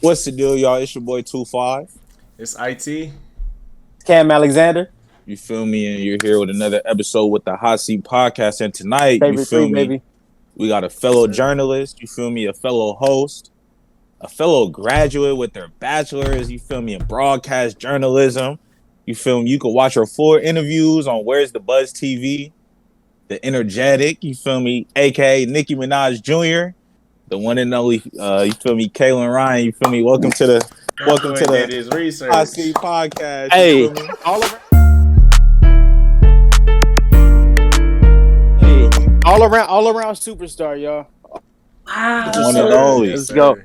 What's the deal, y'all? It's your boy 25. It's IT. Cam Alexander. You feel me? And you're here with another episode with the HotS3at Podcast. And tonight, Favorite you feel three, me? baby. We got a fellow journalist. You feel me? A fellow host. A fellow graduate with their bachelor's. You feel me? In broadcast journalism. You feel me? You can watch her full interviews on Where's the Buzz TV. The energetic. You feel me? AKA Nicki Minaj Jr. The one and only. You feel me? Kaelyn Ryan. You feel me? Welcome to the HotS3at Podcast. Hey, all around superstar, y'all. Wow. The one and only. Let's go.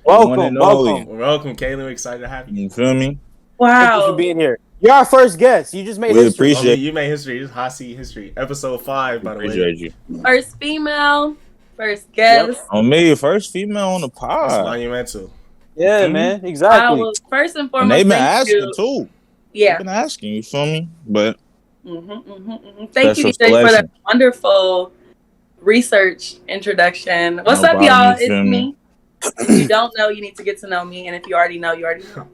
Welcome. Welcome, Kaelyn. We're excited to have you. You feel me? Wow. Thank you for being here. You're our first guest. You just made We history. appreciate You made history. It's HotS3at history. Episode 5, by the way. Appreciate you. First female, first guest. Yep. On me, first female on the That's pod. monumental. Yeah, Mhm. man. I Exactly. will first and And foremost they've been thank asking you. too. Yeah. They've been asking, you feel me? But Thank you, Special DJ, for that selection. wonderful research introduction. What's No up, problem, y'all? you It's feel me? me. If you don't know, you need to get to know me. And if you already know, you already know.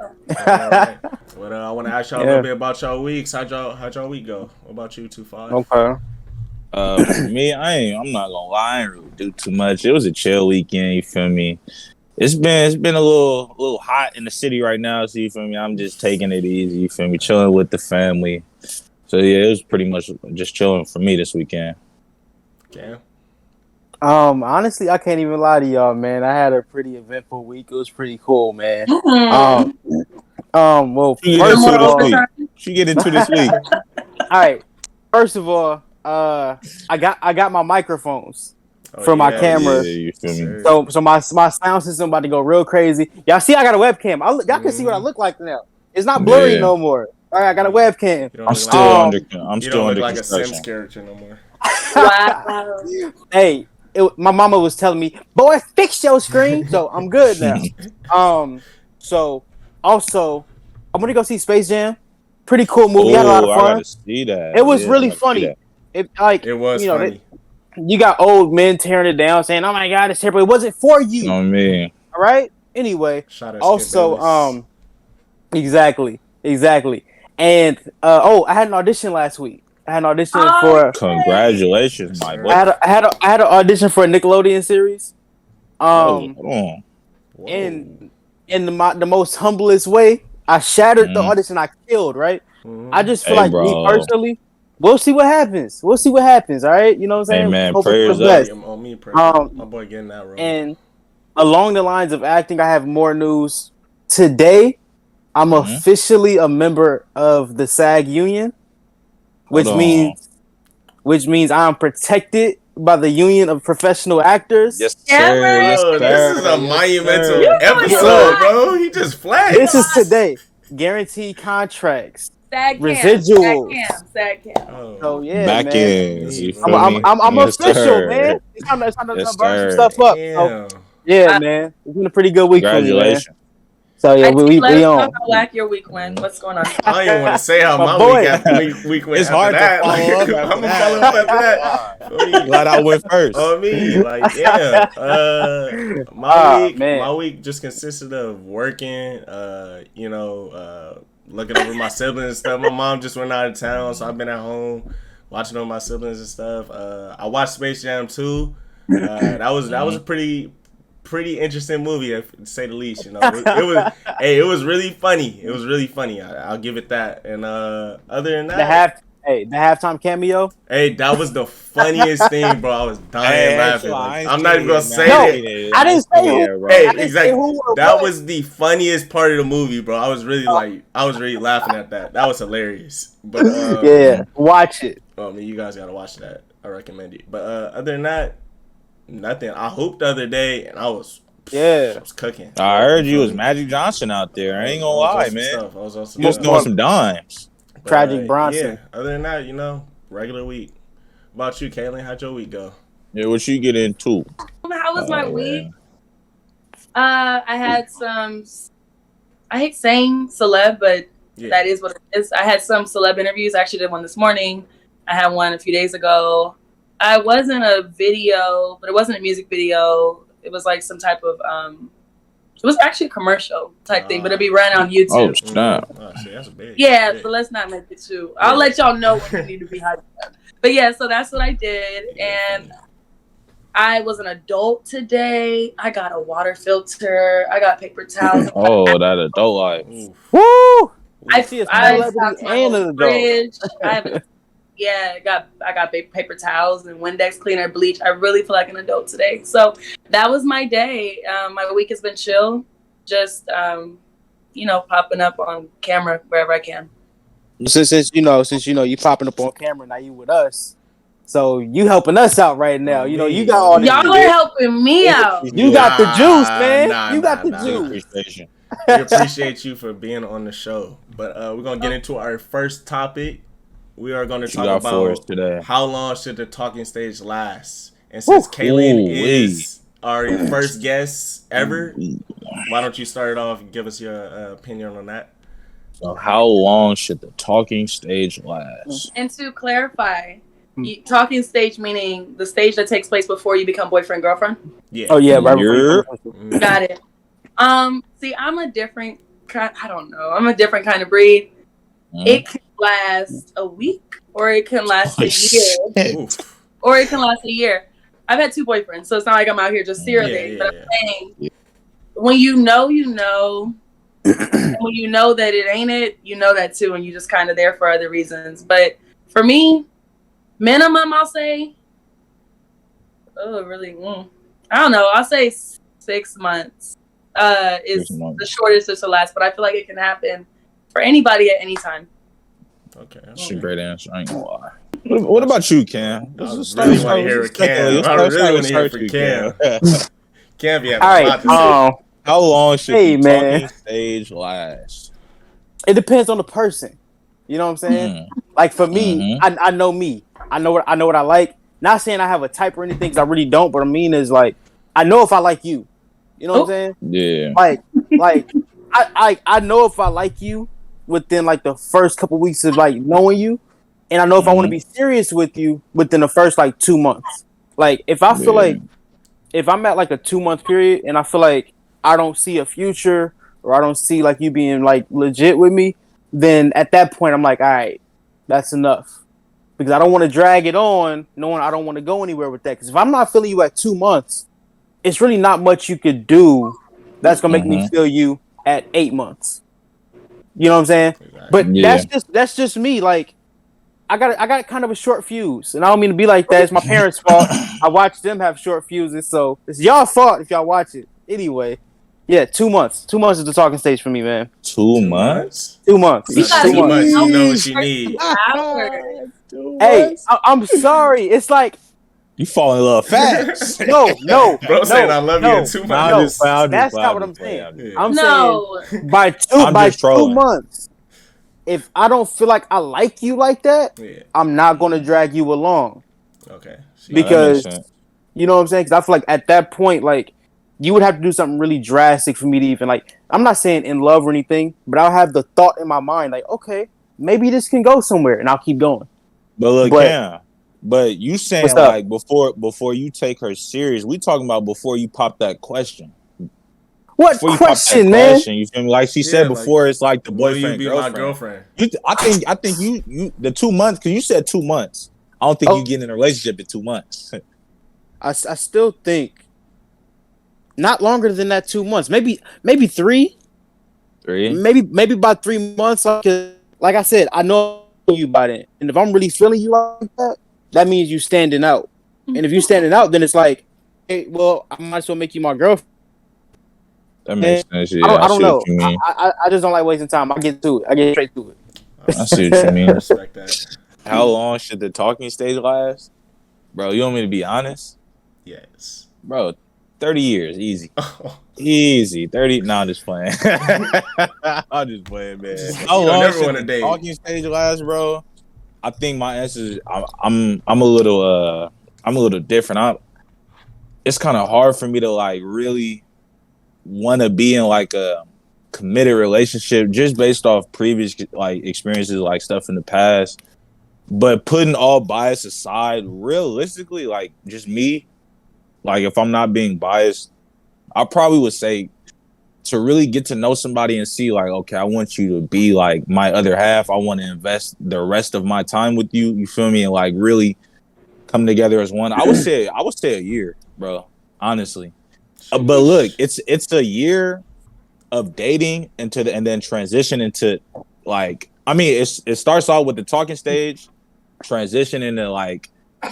All right. Well, I want to ask y'all a Yeah. little bit about y'all weeks. How'd y'all week go? What about you, 25? Okay. for me, I'm not gonna lie, I ain't really do too much. It was a chill weekend, you feel me? It's been a little hot in the city right now, so you feel me? I'm just taking it easy, you feel me? Chilling with the family. So yeah, it was pretty much just chilling for me this weekend. Yeah. Honestly, I can't even lie to y'all, man. I had a pretty eventful week. It was pretty cool, man. Mhm. Well, She get first into of this all, week. She get into this week. all right. First of all, I got my microphones Oh, for my yeah. camera. Yeah, you feel me? Sir. So my sound system about to go real crazy. Y'all see, I got a webcam. Y'all can see what I look like now. It's not blurry Yeah. no more. All right, I got a webcam. You don't I'm look still Um, under you still don't look under like a Sims construction. character no more. Wow. Hey, my mama was telling me, "Boy, fix your screen." So I'm good now. So also, I'm gonna go see Space Jam. Pretty cool movie. Had a lot of I fun. gotta see that. It was Yeah, I really gotta see funny. that. It was funny. You got old men tearing it down, saying, "Oh my God, it's terrible." It wasn't for you. You know what I mean? All right. Anyway, Shout out also, Skip Bayless. exactly. And I had an audition last week. I had an audition Oh, for. Congratulations, my Yes, boy. sir. I had an audition for a Nickelodeon series. Hold on. Whoa. In the most humblest way, I shattered the Mhm. audition. I killed. Right. Mhm. I just feel Hey, like me bro. personally. We'll see what happens. All right. You know what I'm saying? Hey, man, Hopefully prayers for the best. On me, prayer. Um, My boy getting that role. And along the lines of acting, I have more news today. I'm Mhm. officially a member of the SAG union, which Hold on. means I'm protected by the Union of Professional Actors. Yes, Yeah, sir. man. Yes, Bro, sir. this is a Yes, monumental sir. You episode, doing bro. He just flashed. This is today. Guaranteed contracts. Sad cam. Residuals. Sad cam. Oh, So yeah, Back man. ends. You I'm- feel me? I'm Yes, official, sir. man. It's time to Yes, burn some sir. stuff up. So, damn. yeah, man. It's been a pretty good week for me, man. Congratulations. So yeah, Let we us know on. how whack your week went. What's going on? I don't even want to say how My my boy. week went It's after hard to that. follow up after I'm gonna that. follow up after that. Glad I went first. On me, like yeah. My week just consisted of working. Looking over my siblings and stuff. My mom just went out of town, so I've been at home watching over my siblings and stuff. I watched Space Jam 2. That was a pretty interesting movie, to say the least. You know, it was really funny. It was really funny. I'll give it that. And other than that, the halftime cameo. hey, that was the funniest thing, bro. I was dying laughing. Like, I'm not even gonna say it. I didn't say who. Hey, I didn't say exactly. who or That what. was the funniest part of the movie, bro. I was really laughing at that. That was hilarious. But Yeah, watch it. I mean, you guys gotta watch that. I recommend it. But other than that, nothing. I hooped the other day, and I was cooking. I heard you was Magic Johnson out there. I ain't gonna lie, man. I was on some You was stuff. doing some dimes. But, Tragic Bronson. Yeah. Other than that, regular week. About you, Kaelyn? How'd your week go? Yeah, what you get into? How was my week? I had some. I hate saying celeb, but that is what it is. I had some celeb interviews. I actually did one this morning. I had one a few days ago. I was in a video, but it wasn't a music video. It was like some type of It was actually a commercial type thing, but it'd be run on YouTube. Oh, snap. Shit, that's big. Yeah, Big. so let's not make it too. I'll let y'all know when you need to be hyped up. But yeah, so that's what I did, and I was an adult today. I got a water filter. I got paper towels. Oh, that adult life. Woo! I see a stocked celebrity my and whole an adult. fridge. I got paper towels and Windex cleaner, bleach. I really feel like an adult today. So that was my day. My week has been chill. Just popping up on camera wherever I can. Since you popping up on camera now, you with us. So you helping us out right now. You got all y'all are helping me out. You got the juice, man. You got the juice. We appreciate you for being on the show. But we're gonna get into our first topic. We are going to talk about today. How long should the talking stage last? And since Kaelyn is our first guest ever, why don't you start it off and give us your opinion on that? So how long should the talking stage last? And to clarify, talking stage meaning the stage that takes place before you become boyfriend, girlfriend? Yeah. Oh, yeah. Right. Got it. See, I'm a different kind. I don't know. I'm a different kind of breed. It can last a week, or it can last a year, or it can last a year. I've had 2 boyfriends, so it's not like I'm out here just serial dating. But I'm saying, when you know, and when you know that it ain't it, you know that too, and you just kind of there for other reasons. But for me, minimum, I'll say, I don't know. I'll say 6 months is the shortest it's to last, but I feel like it can happen for anybody at any time. Okay. That's a great answer. I ain't gonna lie. What about you, Cam? I really want to hear from Cam. I really want to hear from Cam. Cam, yeah. All right. How long should the talking stage last? It depends on the person. You know what I'm saying? Like for me, I know me. I know what I like. Not saying I have a type or anything, because I really don't. But I mean is like, I know if I like you. You know what I'm saying? Yeah. Like I know if I like you within like the first couple weeks of like knowing you, and I know if I want to be serious with you within the first like 2 months. Like if I feel like if I'm at like a 2-month period and I feel like I don't see a future, or I don't see like you being like legit with me, then at that point I'm like, all right, that's enough, because I don't want to drag it on knowing I don't want to go anywhere with that. Because if I'm not feeling you at 2 months, it's really not much you could do that's gonna make me feel you at 8 months. You know what I'm saying? But that's just me. Like I got kind of a short fuse, and I don't mean to be like that. It's my parents' fault. I watch them have short fuses, so it's y'all fault if y'all watch it. Anyway, yeah, 2 months. 2 months is the talking stage for me, man. 2 months? 2 months. You 2 months. You know what you need. Hey, I'm sorry. It's like you fall in love fast. No. Bro saying I love you in 2 months. That's not what I'm saying. I'm saying by 2 months, if I don't feel like I like you like that, I'm not going to drag you along. Okay. Because, you know what I'm saying? Because I feel like at that point, like, you would have to do something really drastic for me to even, like, I'm not saying in love or anything, but I'll have the thought in my mind, like, okay, maybe this can go somewhere, and I'll keep going. But look, but you saying like before you take her serious, we talking about before you pop that question. What question, man? You feel me? Like she said before, it's like the boyfriend, you be my girlfriend. I think you the 2 months, because you said 2 months. I don't think you get in a relationship in 2 months. I still think not longer than that 2 months. Maybe 3. 3? Maybe about 3 months. Like I said, I know you by then, and if I'm really feeling you like that, that means you standing out. And if you standing out, then it's like, hey, well, I might as well make you my girlfriend. That makes sense. Yeah, I don't know. I just don't like wasting time. I get to it. I get straight to it. I see what you mean. I respect that. How long should the talking stage last? Bro, you want me to be honest? Yes. Bro, 30 years. Easy. Easy. 30. No, I'm just playing. I'm just playing, man. How long should the talking stage last, bro? I think my answer is I'm a little different. It's kind of hard for me to like really want to be in like a committed relationship just based off previous like experiences, like stuff in the past. But putting all bias aside, realistically, like just me, like if I'm not being biased, I probably would say to really get to know somebody and see like, okay, I want you to be like my other half. I want to invest the rest of my time with you. You feel me? And like really come together as one. I would say a year, bro. Honestly, but look, it's a year of dating and then transition into like. I mean, it starts out with the talking stage, transition into like,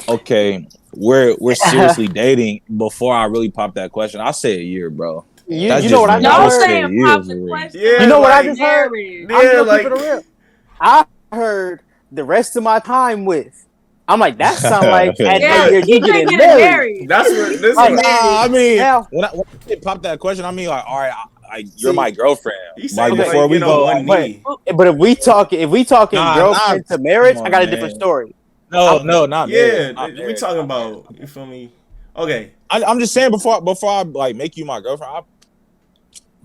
okay, we're seriously dating before I really pop that question. I say a year, bro. You know what I Y'all just heard? saying pop the question. Yeah, You know what I like, just heard? yeah, I'm like, keep it real. I heard the rest of my time with. I'm like, that sound like at Yeah, that year he you getting getting married. That's what this Like, is. I mean, now, when I pop that question, I mean like, all right, you're See, my girlfriend. He's Like saying before like, we go, one knee. but if we talking Nah, girlfriend nah, to marriage, come I got a on, different man. story. no, not Yeah, married, not we married, talking not about. married. You feel me? Okay. I'm just saying before I like make you my girlfriend,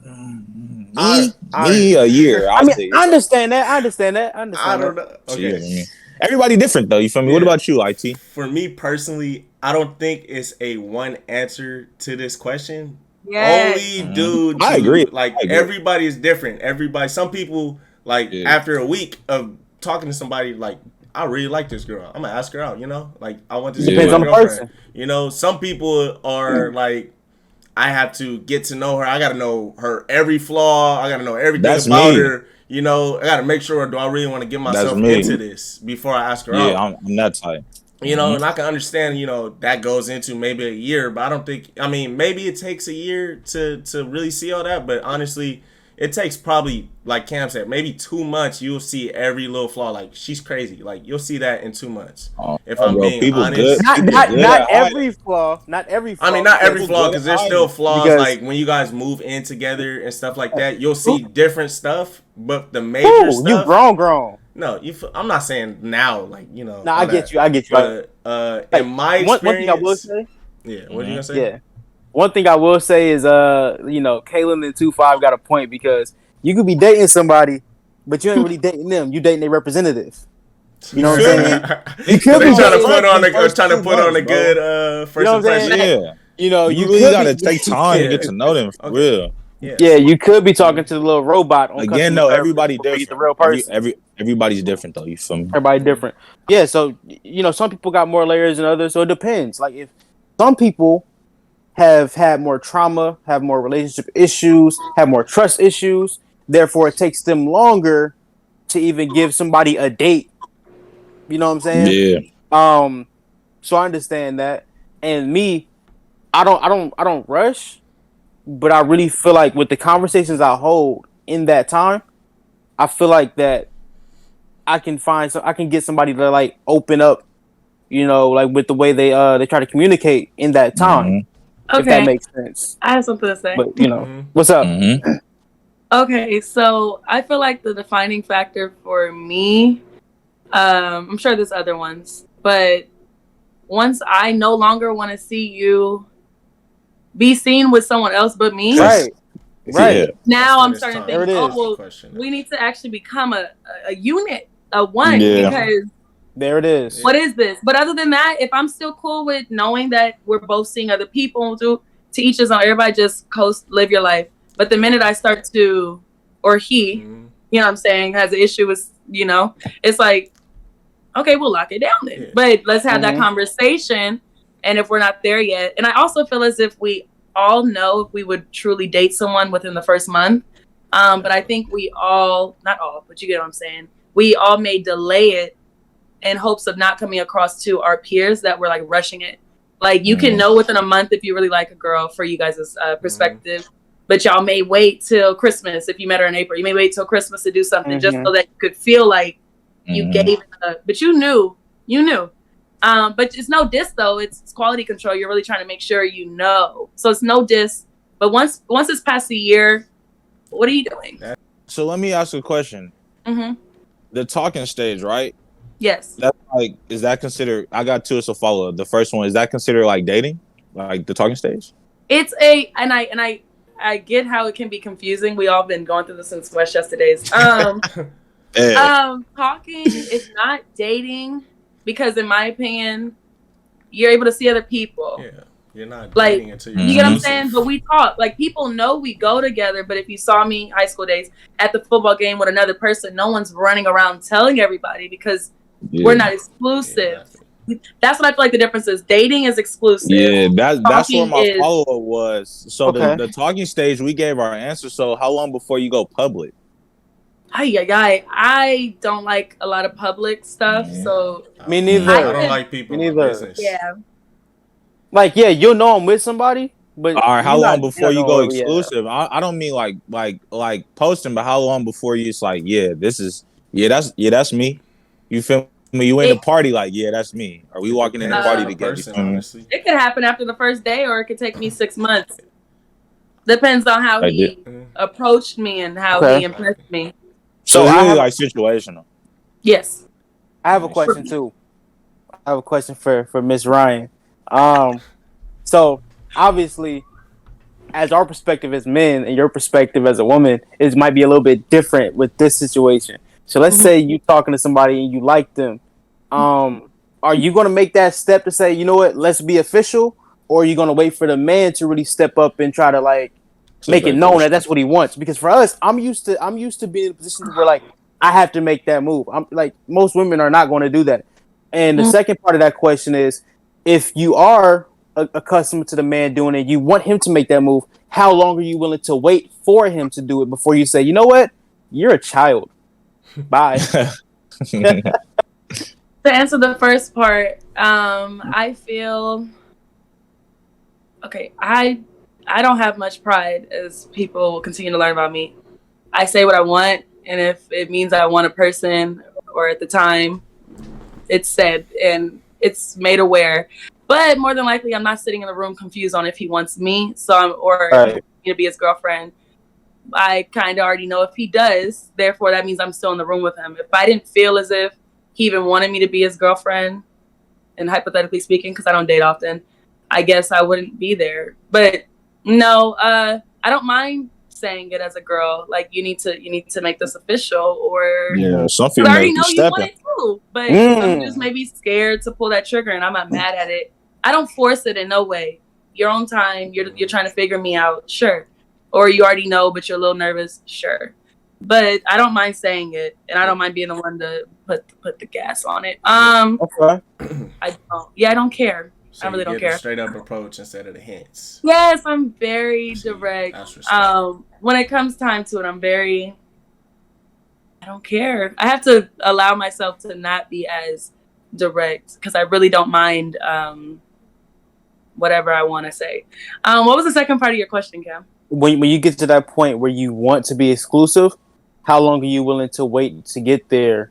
me a year. I mean, I understand that. I understand that. I don't know. Okay. Everybody different though. You feel me? Yeah. What about you, IT? For me personally, I don't think it's a one answer to this question. Yes. Only due to, I agree. like, I agree. everybody is different. Everybody, some people, like, after a week of talking to somebody, like, I really like this girl. I'm gonna ask her out, you know? Like, I want this to be Depends my on the girlfriend. person. You know, some people are like, I have to get to know her. I gotta know her every flaw. I gotta know everything That's about me. her. You know, I gotta make sure, do I really want to get myself me. into this before I ask her out? Yeah, I'm that type. You know, and I can understand, you know, that goes into maybe a year, but I don't think, I mean, maybe it takes a year to really see all that, but honestly, it takes probably, like Cam said, maybe 2 months, you'll see every little flaw. Like, she's crazy. Like, you'll see that in 2 months. If I'm being honest. Not every flaw. Not every flaw. I mean, not every flaw, because there's still flaws, because, like, when you guys move in together and stuff like that, you'll see different stuff, but the major stuff. You grown. No, I'm not saying now, like, you know. No, I get you. But in my experience. One thing I will say. Yeah, what are you gonna say? Yeah. One thing I will say is, you know, Kaelyn and 2-5 got a point, because you could be dating somebody, but you ain't really dating them. You dating their representative. You know what I'm saying? You could be trying to put on a good first impression. Yeah. You know, you really gotta take time to get to know them for real. Yeah, you could be talking to the little robot. Again, though, everybody different. The real person. Everybody's different, though. You feel me? Everybody different. Yeah, so, you know, some people got more layers than others, so it depends. Like, if some people have had more trauma, have more relationship issues, have more trust issues, therefore it takes them longer to even give somebody a date. You know what I'm saying? Yeah. So I understand that. And me, I don't rush, but I really feel like with the conversations I hold in that time, I feel like that I can get somebody to like open up, you know, like with the way they try to communicate in that time. Mm-hmm. If that makes sense. I have something to say. But you know, what's up? Mm-hmm. Okay, so I feel like the defining factor for me, I'm sure there's other ones, but once I no longer want to see you be seen with someone else but me, right. Now I'm starting to think, well, we need to actually become a unit, a one, because there it is. What is this? But other than that, if I'm still cool with knowing that we're both seeing other people, to each his own, everybody just live your life. But the minute I start to, or he, you know what I'm saying, has an issue with, you know, it's like, okay, we'll lock it down then. Yeah. But let's have that conversation. And if we're not there yet, and I also feel as if we all know if we would truly date someone within the first month. But I think we all, not all, but you get what I'm saying. We all may delay it in hopes of not coming across to our peers that we're like rushing it. Like you can know within a month if you really like a girl, for you guys' perspective. But y'all may wait till Christmas. If you met her in April, you may wait till Christmas to do something just so that you could feel like you gave it but you knew. But it's no diss though. It's quality control. You're really trying to make sure you know. So it's no diss. But once it's past a year, what are you doing? So let me ask you a question. The talking stage, right? Yes. That's like, is that considered? I got two as a follow up. The first one, is that considered like dating, like the talking stage? It's I get how it can be confusing. We all been going through this since Westchester days. Talking is not dating because, in my opinion, you're able to see other people. You're not like, dating until you're you get what I'm exclusive. saying? But we talk. Like, people know we go together, but if you saw me high school days at the football game with another person, no one's running around telling everybody because we're not exclusive. Yeah, that's what I feel like the difference is. Dating is exclusive. Yeah, that's where Talking my is- follow up was. So Okay. the talking stage, we gave our answer. So how long before you go public? I don't like a lot of public stuff, Yeah. so Me neither. I don't like people Me in my neither. business. yeah. Like, yeah, you'll know I'm with somebody, but All right, how you're long not- before you you don't go know, yeah. exclusive? I don't mean like posting, but how long before you it's like, yeah, that's me. You feel me? You in the party like, yeah, that's me. Are we walking in the Depends party on the together? person, You feel me? honestly. It could happen after the first day, or it could take me 6 months. Depends on how I he approached me and how Okay. he impressed me. So So it's I really have- like situational. Yes. I have a question too. I have a question for Miss Ryan. So obviously, as our perspective as men and your perspective as a woman, it might be a little bit different with this situation. So let's say you talking to somebody and you like them. Are you going to make that step to say, you know what, let's be official, or are you going to wait for the man to really step up and try to like make it known that that's what he wants? Because for us, I'm used to being in a position where like I have to make that move. I'm like, most women are not going to do that. And the second part of that question is, if you are accustomed to the man doing it, you want him to make that move, how long are you willing to wait for him to do it before you say, you know what, you're a child, bye? To answer the first part, I feel okay. I don't have much pride, as people will continue to learn about me. I say what I want, and if it means I want a person, or at the time, it's said and it's made aware. But more than likely, I'm not sitting in the room confused on if he wants me, to be his girlfriend. I kind of already know if he does. Therefore, that means I'm still in the room with him. If I didn't feel as if he even wanted me to be his girlfriend, and hypothetically speaking, because I don't date often, I guess I wouldn't be there. But no, I don't mind saying it as a girl. Like, you need to make this official, or Yeah, some I females already be know you stepping. want it too. But some just may be scared to pull that trigger, and I'm not mad at it. I don't force it in no way. Your own time. You're trying to figure me out, sure. Or you already know, but you're a little nervous, sure. But I don't mind saying it, and I don't mind being the one to put the gas on it. Okay. I don't care. So I really you don't get care. the straight up approach instead of the hints. Yes, I'm very direct. That's respect. When it comes time to it, I don't care. I have to allow myself to not be as direct, because I really don't mind whatever I want to say. What was the second part of your question, Cam? When you get to that point where you want to be exclusive, how long are you willing to wait to get there?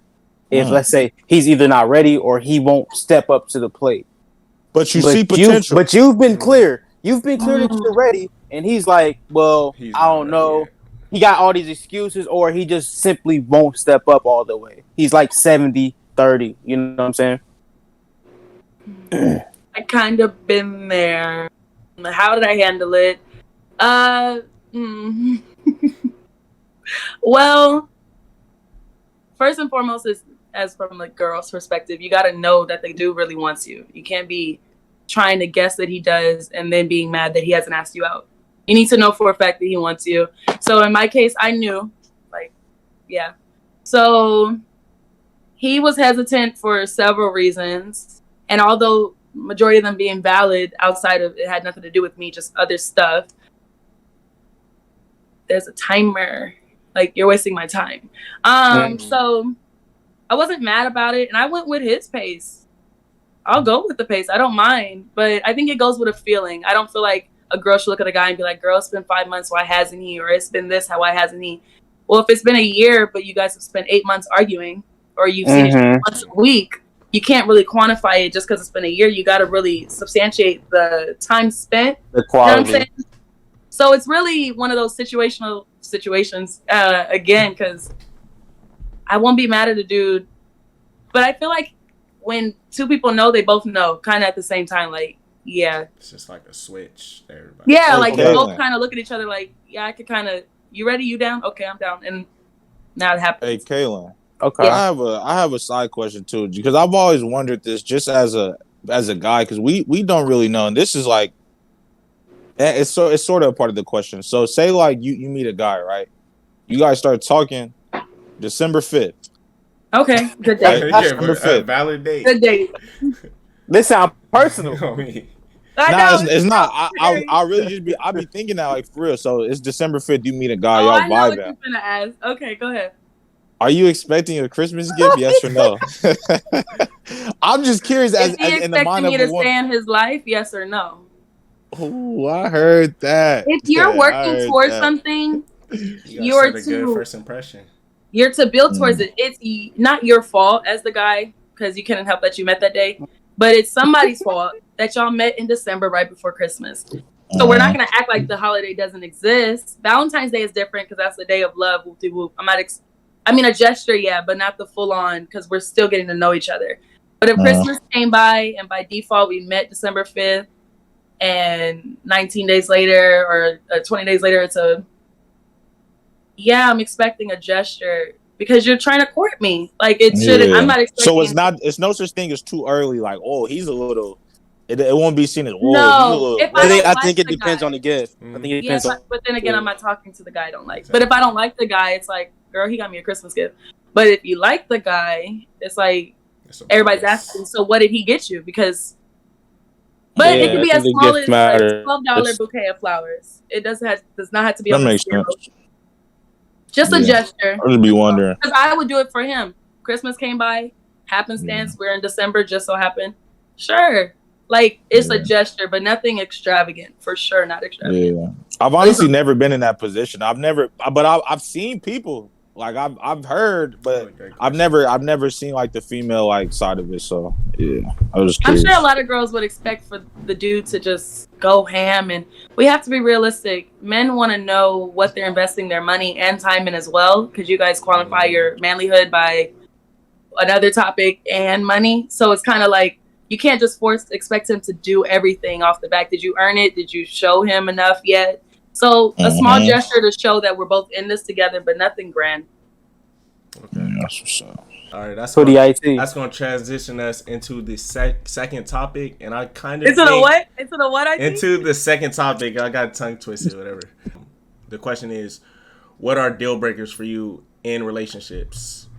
If let's say he's either not ready or he won't step up to the plate. But you see potential. But you've been clear. You've been clear that you're ready, and he's like, well, I don't know. Yet. He got all these excuses, or he just simply won't step up all the way. He's like 70-30. You know what I'm saying? I kind of been there. How did I handle it? Well, first and foremost is, as from a girl's perspective, you got to know that the dude really wants you. You can't be trying to guess that he does and then being mad that he hasn't asked you out. You need to know for a fact that he wants you. So in my case, I knew, yeah. So he was hesitant for several reasons. And although majority of them being valid, outside of it had nothing to do with me, just other stuff, there's a timer. Like, you're wasting my time. So I wasn't mad about it, and I went with his pace. I'll go with the pace. I don't mind, but I think it goes with a feeling. I don't feel like a girl should look at a guy and be like, girl, it's been 5 months, why hasn't he? Or it's been this, why hasn't he? Well, if it's been a year, but you guys have spent 8 months arguing, or you've seen each other once a week, you can't really quantify it just because it's been a year. You got to really substantiate the time spent. The quality. You know what I'm saying? So it's really one of those situations, again, because I won't be mad at a dude. But I feel like when two people know, they both know, kind of at the same time, like, yeah. It's just like a switch. Everybody. Yeah, like, Okay. they both kind of look at each other like, yeah, I could kind of, you ready? You down? Okay, I'm down. And now it happens. Hey, Kaelyn. Okay. I have a side question too, because I've always wondered this, just as a guy, because we don't really know, and this is like it's sort of a part of the question. So say like you meet a guy, right? You guys start talking December 5th. Okay, good Right? day. Yeah, December but 5th. valid date. Good day. This sounds personal. You know what I mean? I Nah, know. it's not. I really just be thinking that like for real. So it's December 5th. You meet a guy, Oh, y'all I know what vibe you're out. gonna ask. Okay, go ahead. Are you expecting a Christmas gift? Yes or no? I'm just curious as Is he in the mind expecting of you a to woman. stay in his life? Yes or no? Oh, I heard that. If you're I working heard towards that. something, You you're gotta set a good to first impression. you're to build towards Mm. it. It's not your fault as the guy because you couldn't help that you met that day, but it's somebody's fault that y'all met in December right before Christmas. So we're not gonna act like the holiday doesn't exist. Valentine's Day is different because that's the day of love. Whoop-de-whoop. I mean a gesture, yeah, but not the full on because we're still getting to know each other. But if Christmas came by and by default we met December 5th and 19 days later or 20 days later I'm expecting a gesture because you're trying to court me. Like it shouldn't. Yeah. I'm not expecting. So it's no such thing as too early. Like, oh, he's a little. It won't be seen as, whoa, No, he's a little. if I think like it the depends guy. on the gift. I think it Yeah, depends on. but then again, I'm not talking to the guy I don't like. But if I don't like the guy, it's like, girl, he got me a Christmas gift. But if you like the guy, it's like everybody's asking, so what did he get you? Because, but it can be as small as like $12 bouquet of flowers. It does not have to be That on makes the scale. sense. Just a gesture. I would be wondering. Because I would do it for him. Christmas came by, happenstance. We're in December, just so happened. Sure. Like, it's a gesture, but nothing extravagant. For sure, not extravagant. Yeah. I've honestly never been in that position. I've seen people. Like, I've heard, but I've never seen, like, the female, like, side of it. So, yeah. I was curious. I'm sure a lot of girls would expect for the dude to just go ham. And we have to be realistic. Men want to know what they're investing their money and time in as well. Because you guys qualify your manlyhood by another topic and money. So, it's kind of like, you can't just expect him to do everything off the bat. Did you earn it? Did you show him enough yet? So a small gesture to show that we're both in this together, but nothing grand. Okay. That's what's up. All right, that's going to transition us into the second topic, and I kind of Into the what? Into the what? Into the second topic. I got tongue twisted, whatever. The question is, what are deal breakers for you in relationships?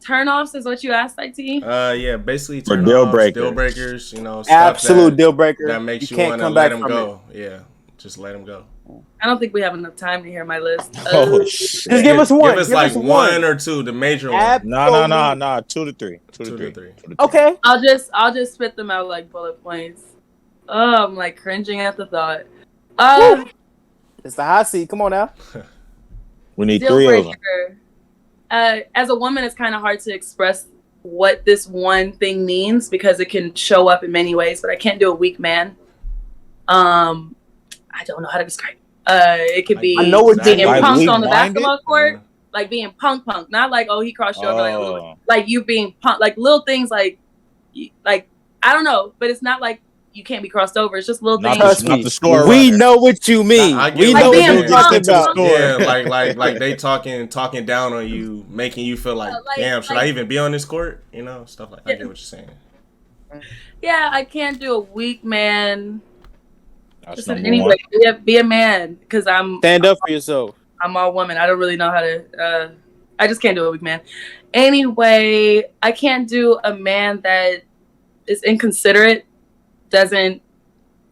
Turn-offs is what you asked, IT? Yeah, basically deal breakers. Deal breakers, you know, Absolute deal breaker. That makes you can't want to come let back them from go. Yeah, just let them go. I don't think we have enough time to hear my list. Oh, shit. Just give us one. Give us like one or two, the major one. No. 2 to 3. 2 to 3. Okay. I'll just spit them out like bullet points. Oh, I'm like cringing at the thought. It's the hot seat. Come on now. We need Deal 3 of them. breaker. As a woman, it's kind of hard to express what this one thing means because it can show up in many ways, but I can't do a weak man. I don't know how to describe. It could be I know what being like punked on the weak-minded? basketball court, like being punk, not like, oh, he crossed you over, like you being punk, like little things, like I don't know, but it's not like you can't be crossed over. It's just little things. Not the score. We know what you mean. We know what you're talking about. Yeah, like they talking down on you, making you feel like damn, should I even be on this court? You know, stuff like that. I get what you're saying. Yeah, I can't do a weak man. That's Anyway, be a man because stand up for yourself. I'm all woman. I don't really know how to. I just can't do a weak man. Anyway, I can't do a man that is inconsiderate. Isn't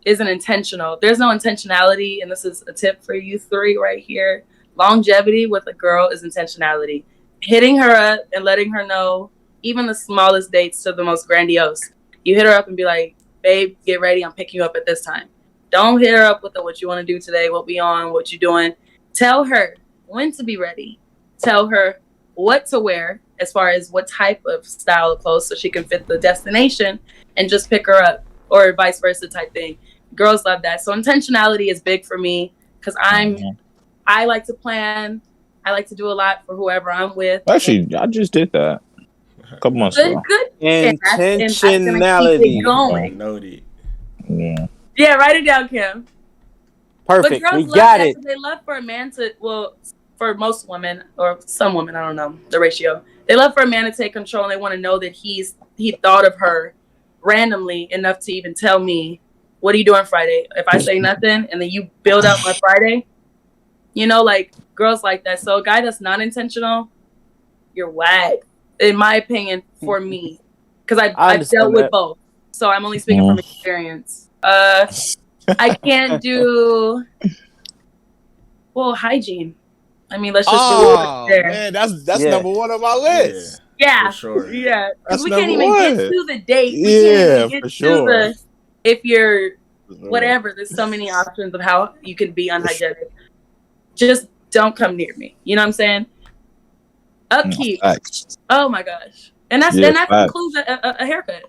intentional. There's no intentionality, and this is a tip for you 3 right here. Longevity with a girl is intentionality. Hitting her up and letting her know, even the smallest dates to the most grandiose. You hit her up and be like, babe, get ready. I'm picking you up at this time. Don't hit her up with what you want to do today, what we on, what you doing. Tell her when to be ready. Tell her what to wear as far as what type of style of clothes so she can fit the destination and just pick her up. Or vice versa type thing. Girls love that. So intentionality is big for me because I like to plan. I like to do a lot for whoever I'm with. Actually, I just did that a couple months ago. Good. Intentionality. Yeah, write it down, Kim. Perfect. But girls We got love it. that. They love for a man to, well, for most women or some women, I don't know the ratio. They love for a man to take control and they want to know that he thought of her randomly enough to even tell me what are you doing Friday? If I say nothing and then you build up my Friday, you know, like girls like that. So a guy that's not intentional, you're whack, in my opinion, for me, because I've dealt with both. So I'm only speaking from experience. I can't do hygiene. I mean, let's just do it there. Man, that's number one on my list. Yeah, for sure. Yeah, because That's we can't even get to the date. We Yeah, can't even for get sure. to the if you're whatever. There's so many options of how you can be unhygienic. Just don't come near me. You know what I'm saying? Upkeep. Oh my gosh, and that includes a haircut.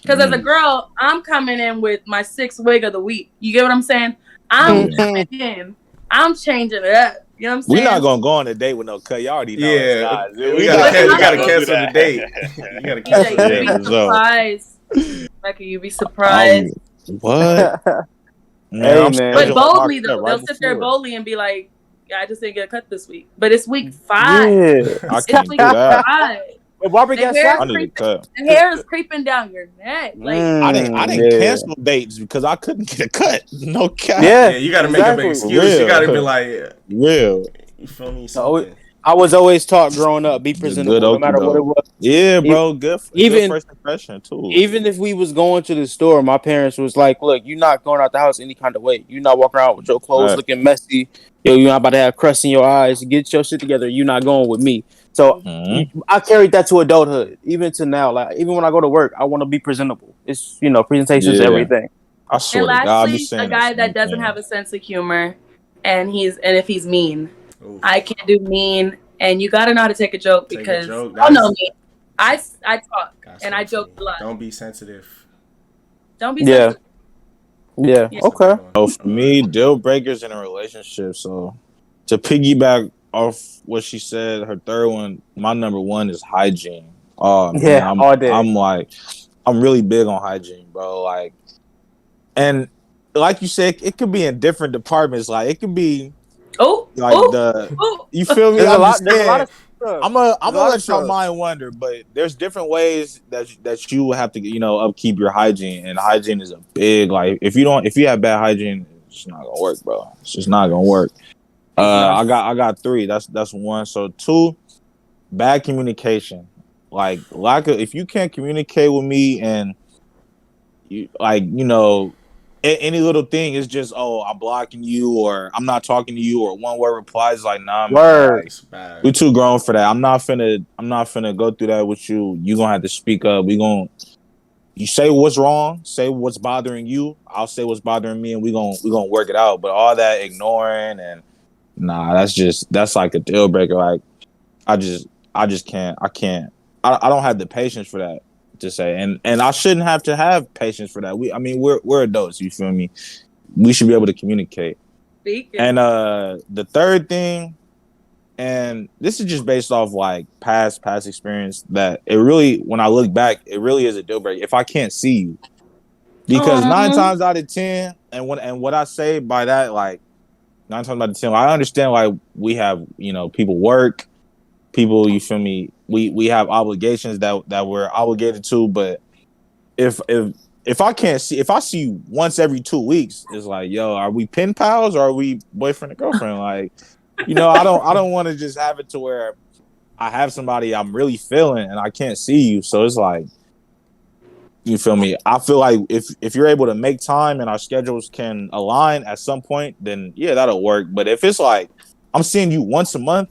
Because as a girl, I'm coming in with my 6th wig of the week. You get what I'm saying? I'm coming in. I'm changing it up. You know what I'm saying? We're not gonna go on a date with no cut. Y'all already know. Yeah, we gotta cancel the date. You gotta cancel the date. You'd be surprised. Becky, you'd be surprised. What? Man, but boldly though, they'll sit there boldly and be like, "Yeah, I just didn't get a cut this week." But it's week 5. Yeah, it's week 5. But Barbara got I need to cut. The hair is creeping down your neck. Like I didn't cancel dates because I couldn't get a cut. No cap. Yeah, you gotta make up an excuse. Real. You gotta be like, real. You feel me? I was always taught growing up, be presentable no matter what it was. Yeah, bro. Good first impression too. Even if we was going to the store, my parents was like, "Look, you're not going out the house any kind of way. You're not walking around with your clothes looking messy. You're not about to have crust in your eyes. Get your shit together. You're not going with me." So I carried that to adulthood, even to now. Like even when I go to work, I want to be presentable. It's presentation is everything. I swear and to God, lastly, a guy that doesn't have a sense of humor, and if he's mean, I can't do mean. And you gotta know how to take a joke because you know me. I talk and I joke a lot. Don't be sensitive. Don't be sensitive. Yeah. Okay. So for me, deal breakers in a relationship. So to piggyback off what she said, her third one, my number one is hygiene. Oh man, yeah, all day. I'm really big on hygiene, bro. Like, and like you said, it could be in different departments. Like it could be. You feel me? There's a lot of stuff. I'm gonna let your mind wander, but there's different ways that you will have to upkeep your hygiene, and hygiene is a big if you have bad hygiene, it's just not gonna work, bro. It's just not gonna work. I got 3. That's 1. So 2, bad communication. Like if you can't communicate with me and you any little thing is just I'm blocking you or I'm not talking to you or one word replies like nah man, we too grown for that. I'm not finna go through that with you. You gonna have to speak up. You say what's wrong, say what's bothering you, I'll say what's bothering me, and we gonna work it out. But all that ignoring and that's like a deal breaker. Like I just can't. I don't have the patience for that. To say and I shouldn't have to have patience for that. We're adults, you feel me? We should be able to communicate. And the third thing, and this is just based off like past experience, that it really, when I look back, it really is a deal breaker if I can't see you. Because 9 times out of 10, and what I say by that, like 9 times out of 10, I understand like we have people work. People, you feel me? We have obligations that we're obligated to, but if I can't see, if I see you once every 2 weeks, it's like, yo, are we pen pals or are we boyfriend and girlfriend? Like, I don't want to just have it to where I have somebody I'm really feeling and I can't see you. So it's like, you feel me? I feel like if you're able to make time and our schedules can align at some point, then yeah, that'll work. But if it's like I'm seeing you once a month,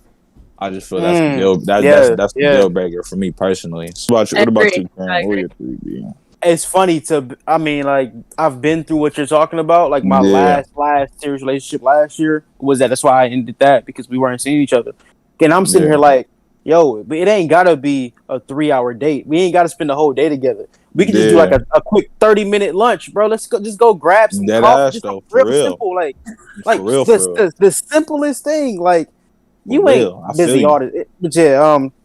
I just feel that's the deal breaker for me personally. What about you, Karen? What are your 3? It's funny I've been through what you're talking about. Like my last serious relationship last year was that's why I ended that, because we weren't seeing each other. And I'm sitting here like, yo, but it ain't gotta be a 3-hour date. We ain't gotta spend the whole day together. We can just do like a quick 30-minute lunch, bro. Let's go grab some coffee. Just real simple, like the simplest thing, like. You ain't busy artist.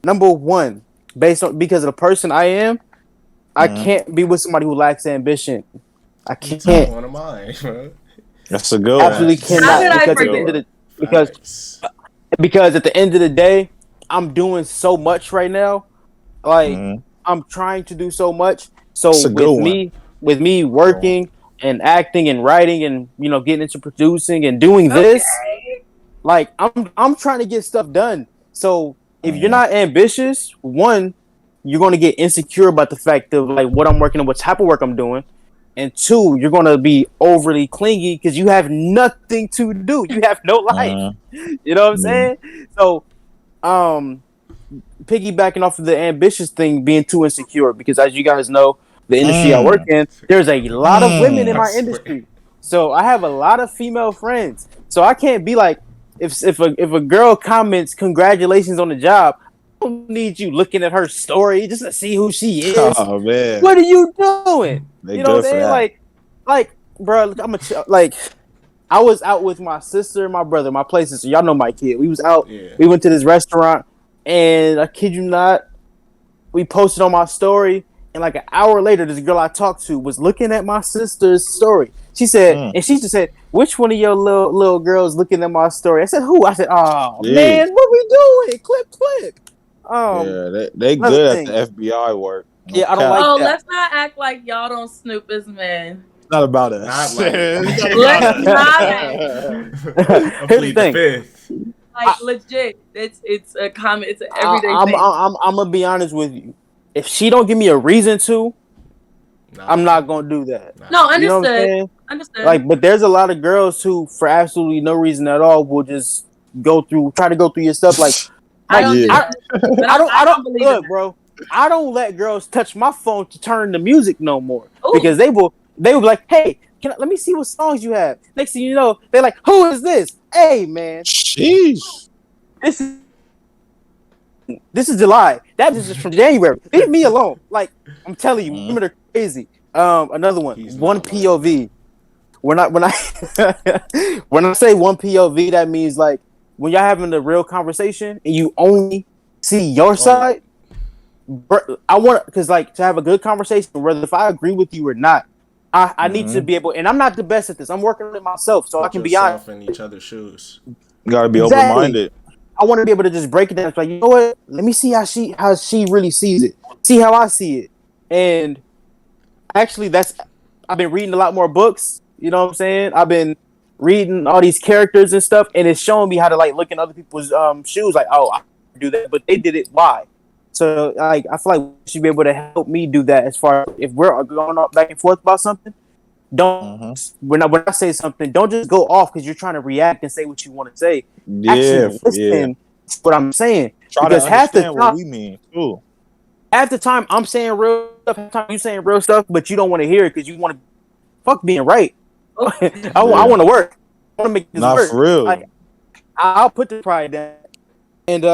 Number 1, because of the person I am, I can't be with somebody who lacks ambition. I can't. That's one of mine, bro. That's a good one. Absolutely cannot. Because at the end of the day, I'm doing so much right now. Like I'm trying to do so much. So with me, with me working and acting and writing and getting into producing and doing this, like I'm trying to get stuff done. So if you're not ambitious, one, you're going to get insecure about the fact of like what I'm working on, what type of work I'm doing. And two, you're going to be overly clingy because you have nothing to do. You have no life. You know what I'm saying? So, piggybacking off of the ambitious thing, being too insecure, because as you guys know, the industry I work in, there's a lot of women in my industry. So I have a lot of female friends. So I can't be like, if a girl comments congratulations on the job, I don't need you looking at her story just to see who she is. Oh man, what are you doing? You know what I'm saying? Like, bro, I was out with my sister and my brother, my play sister. Y'all know my kid. We was out. Yeah. We went to this restaurant, and I kid you not, we posted on my story. And like an hour later, this girl I talked to was looking at my sister's story. She said, and she just said, "Which one of your little girls looking at my story?" I said, "Who?" I said, "Oh man, what we doing? Clip." Yeah, they good at the FBI work. Yeah, I don't like that. Let's not act like y'all don't snoop as men. Not about us. Let's not. Here's the thing. Like legit, it's a comment. It's an everyday thing. I'm gonna be honest with you. If she don't give me a reason to, I'm not gonna do that. No, understood. Understood. Like, but there's a lot of girls who, for absolutely no reason at all, will just try to go through your stuff. Like, I don't look, bro. I don't let girls touch my phone to turn the music no more. Ooh. Because they will be like, "Hey, let me see what songs you have." Next thing you know, they're like, "Who is this?" Hey, man. Jeez. This is July. That is just from January. Leave me alone. Like, I'm telling you, women are crazy. Another one. One POV. When I when I say one POV, that means like when y'all having a real conversation and you only see your side. I want because like to have a good conversation, whether if I agree with you or not, I need to be able. And I'm not the best at this. I'm working on it myself, so I can be honest. In each other's shoes. You gotta be open-minded. I want to be able to just break it down. It's like, you know what? Let me see how she really sees it. See how I see it. And actually, I've been reading a lot more books. You know what I'm saying? I've been reading all these characters and stuff, and it's showing me how to like look in other people's shoes. Like, oh, I can do that, but they did it. Why? So like, I feel like she should be able to help me do that. As far as if we're going back and forth about something, when I say something, don't just go off because you're trying to react and say what you want to say. Actually, listen to what I'm saying. Because half the time, what we mean too. Half the time I'm saying real stuff, half the time you saying real stuff, but you don't want to hear it because you want to fuck being right. I want to work. I want to make this work. For real. I'll put the pride down. And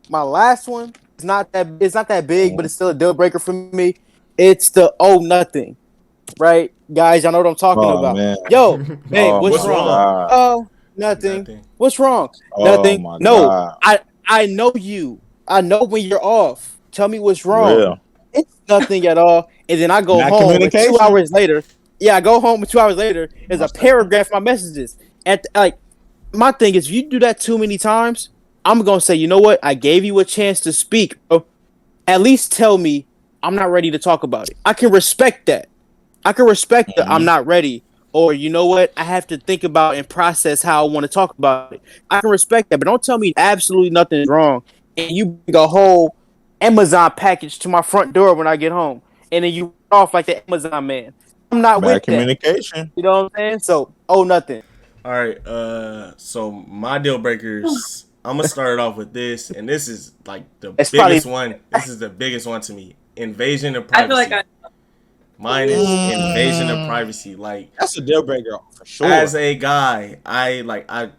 my last one is not that big, but it's still a deal breaker for me. It's the nothing. Right, guys, y'all know what I'm talking about. Man. Yo, hey, what's wrong? God. Oh, nothing. What's wrong? Nothing. No, God. I know you. I know when you're off. Tell me what's wrong. Yeah. It's nothing at all. And then I go home 2 hours later. Yeah, I go home 2 hours later. There's a paragraph of my messages. My thing is, if you do that too many times, I'm gonna say, you know what? I gave you a chance to speak. Bro. At least tell me I'm not ready to talk about it. I can respect that. I can respect that I'm not ready, or you know what, I have to think about and process how I want to talk about it. I can respect that, but don't tell me absolutely nothing's wrong, and you bring a whole Amazon package to my front door when I get home, and then you off like the Amazon man. I'm not bad with communication. That. You know what I'm saying? So, nothing. All right. So my deal breakers. I'm gonna start it off with this, and this is like the biggest one. This is the biggest one to me. Invasion of privacy. I feel like mine is invasion of privacy. Like, that's a deal breaker for sure. As a guy,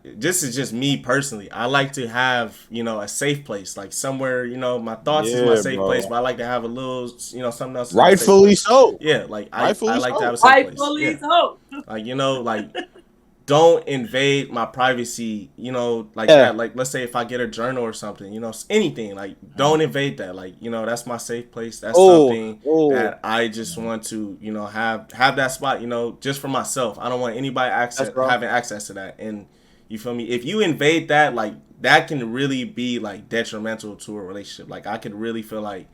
this is just me personally. I like to have, a safe place, like somewhere, my thoughts is my safe place, but I like to have a little, something else. Rightfully so. Yeah, like I like to have a safe place. Rightfully so. Like, don't invade my privacy, that. Like, let's say if I get a journal or something, anything, like, don't invade that. Like, that's my safe place. That's something that I just want to, have that spot, just for myself. I don't want anybody having access to that. And you feel me? If you invade that, like, that can really be, like, detrimental to a relationship. Like, I could really feel like,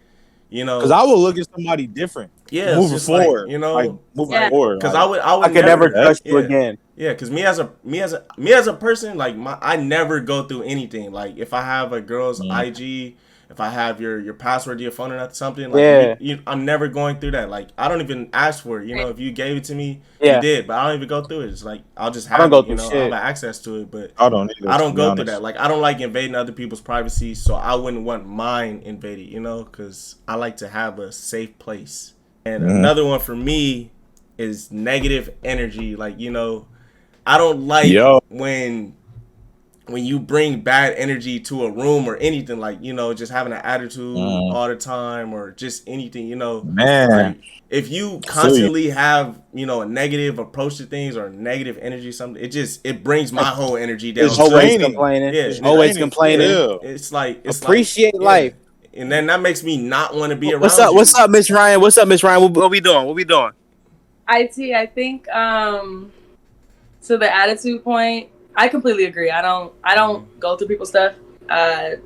You know, because I will look at somebody different. Yeah, moving forward, like, you know, like moving forward. Because like, I would could never trust you again. Yeah, because me as a person, like I never go through anything. Like if I have a girl's IG, if I have your password to your phone or something, like I'm never going through that. Like I don't even ask for it. You know, if you gave it to me, you did, but I don't even go through it. It's like I'll just have it. You know, I'll have access to it, but I don't go through that. Like I don't like invading other people's privacy, so I wouldn't want mine invaded. You know, because I like to have a safe place. And another one for me is negative energy. Like, you know, I don't like when you bring bad energy to a room or anything, like, you know, just having an attitude all the time or just anything, you know. Man. Like, if you constantly have, you know, a negative approach to things or negative energy, something, it brings my whole energy down. It's always complaining. Yeah, always complaining. Yeah. It's like appreciate life. And then that makes me not want to be around you. What's up, Miss Ryan? What we doing? I think to the attitude point, I completely agree. I don't go through people's stuff. Not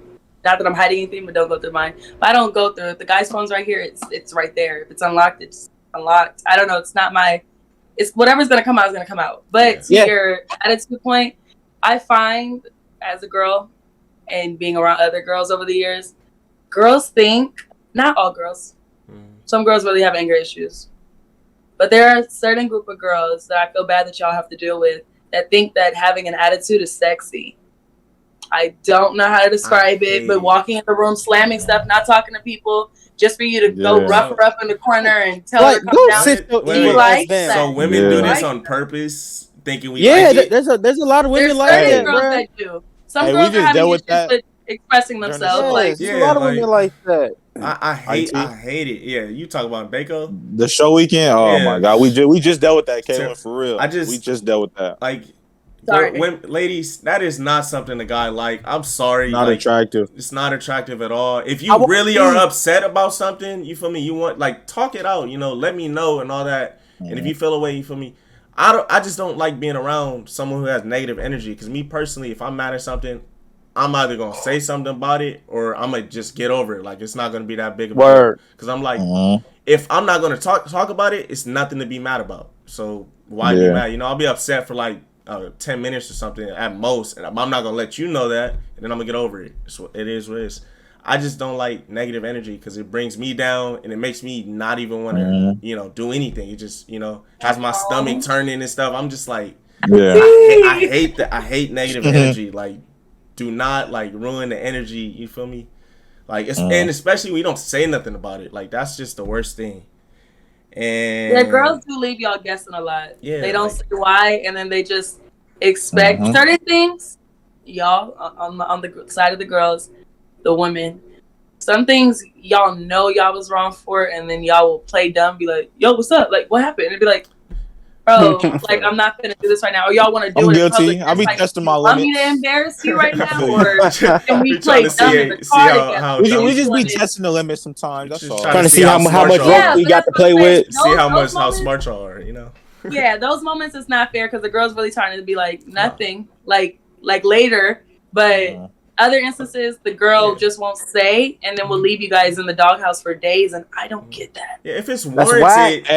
that I'm hiding anything, but don't go through mine. But I don't go through it. The guy's phone's right here. It's right there. If it's unlocked, it's unlocked. I don't know. It's not my. It's whatever's gonna come out is gonna come out. But to your attitude point, I find as a girl and being around other girls over the years, girls think, not all girls, some girls really have anger issues. But there are a certain group of girls that I feel bad that y'all have to deal with that think that having an attitude is sexy. I don't know how to describe it, but walking in the room, slamming stuff, not talking to people, just for you to go rough her up in the corner and tell her to come down. So women do this on purpose, thinking we like it? There's a lot of women like that, girls that do. Some girls are having issues with expressing themselves. Like, a lot of women like that. I hate it. Yeah, you talk about Baco. The show weekend. Oh my God, we just dealt with that, Kaelyn, for real. We just dealt with that. Like, ladies, that is not something a guy like. I'm sorry, not attractive. It's not attractive at all. If you really are upset about something, you feel me? You want talk it out. You know, let me know and all that. And if you feel away, you feel me? I just don't like being around someone who has negative energy. Because me personally, if I'm mad at something, I'm either gonna say something about it or I'm gonna just get over it. Like it's not gonna be that big of a deal. Because I'm like, if I'm not gonna talk about it, it's nothing to be mad about. So why be mad? You know, I'll be upset for 10 minutes or something at most, and I'm not gonna let you know that, and then I'm gonna get over it. So it is what it is. I just don't like negative energy because it brings me down and it makes me not even want to, do anything. It just, has my stomach turning and stuff. I'm just like, I hate that. I hate negative energy. Like, do not ruin the energy. You feel me? Like, and especially when you don't say nothing about it. Like, that's just the worst thing. And girls do leave y'all guessing a lot. Yeah, they don't say why, and then they just expect certain things. Y'all on the side of the girls, the women, some things y'all know y'all was wrong for, and then y'all will play dumb, be like, "Yo, what's up? Like, what happened?" And be like, "Bro, I'm not gonna do this right now." Or y'all want to do I'm it guilty. in public. I'll be testing my limits. Want me to embarrass you right now, or can we play dumb in the car together? We just be testing the limits sometimes. That's all. Trying to see how much rope we got to play with. See how smart y'all are. Yeah, those moments is not fair because the girl's really trying to be like nothing, like later, but. Other instances, the girl just won't say, and then will leave you guys in the doghouse for days, and I don't get that. Yeah, if it's warranted,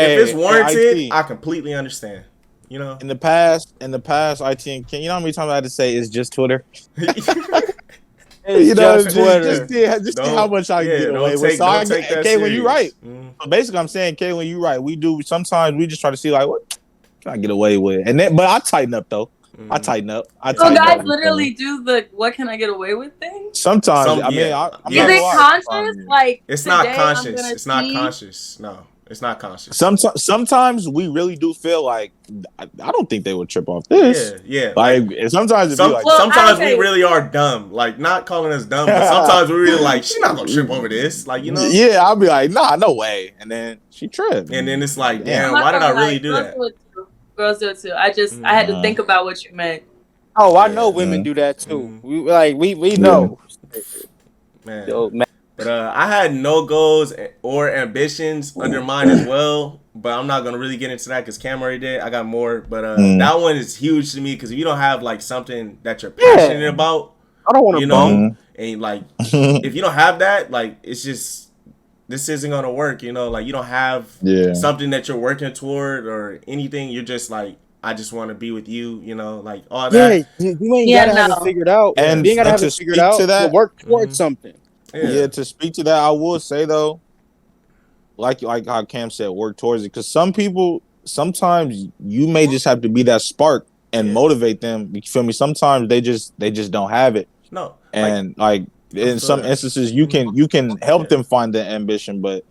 I completely understand. In the past, IT and Ken, you know how many times I had to say it's just Twitter. Just see how much I can get away with. So Kaelyn, you're right. So basically, I'm saying, Kaelyn, you're right. We do sometimes. We just try to see what can I get away with, and then but I tighten up though. I tighten up. So guys literally do the "what can I get away with" thing. Sometimes, is it conscious? Like it's not conscious. It's not conscious. No, it's not conscious. Sometimes we really do feel like I don't think they would trip off this. Yeah. Like sometimes sometimes we really are dumb. Like not calling us dumb, but sometimes we're really like she's not gonna trip over this. Like Yeah, I'll be like, nah, no way, and then she tripped, and then it's like, damn, why did I really do that? Girls do it too. I had to think about what you meant. Oh, I know women do that too. We know. Man. But I had no goals or ambitions under mine as well. But I'm not gonna really get into that because Cam already did. I got more, but that one is huge to me because if you don't have something that you're passionate about, I don't want to bum. And if you don't have that, it's just this isn't gonna work. You know, like you don't have something that you're working toward or anything. You're just like, I just want to be with you. You know, like all that. Yeah, you ain't gotta have it figured out, and you ain't gotta have to it figured out to that, to work towards something. Yeah, to speak to that, I will say though, like how Cam said, work towards it. Because some people, sometimes you may just have to be that spark and motivate them. You feel me? Sometimes they just don't have it. No, and like in some instances, you can help them find the ambition, but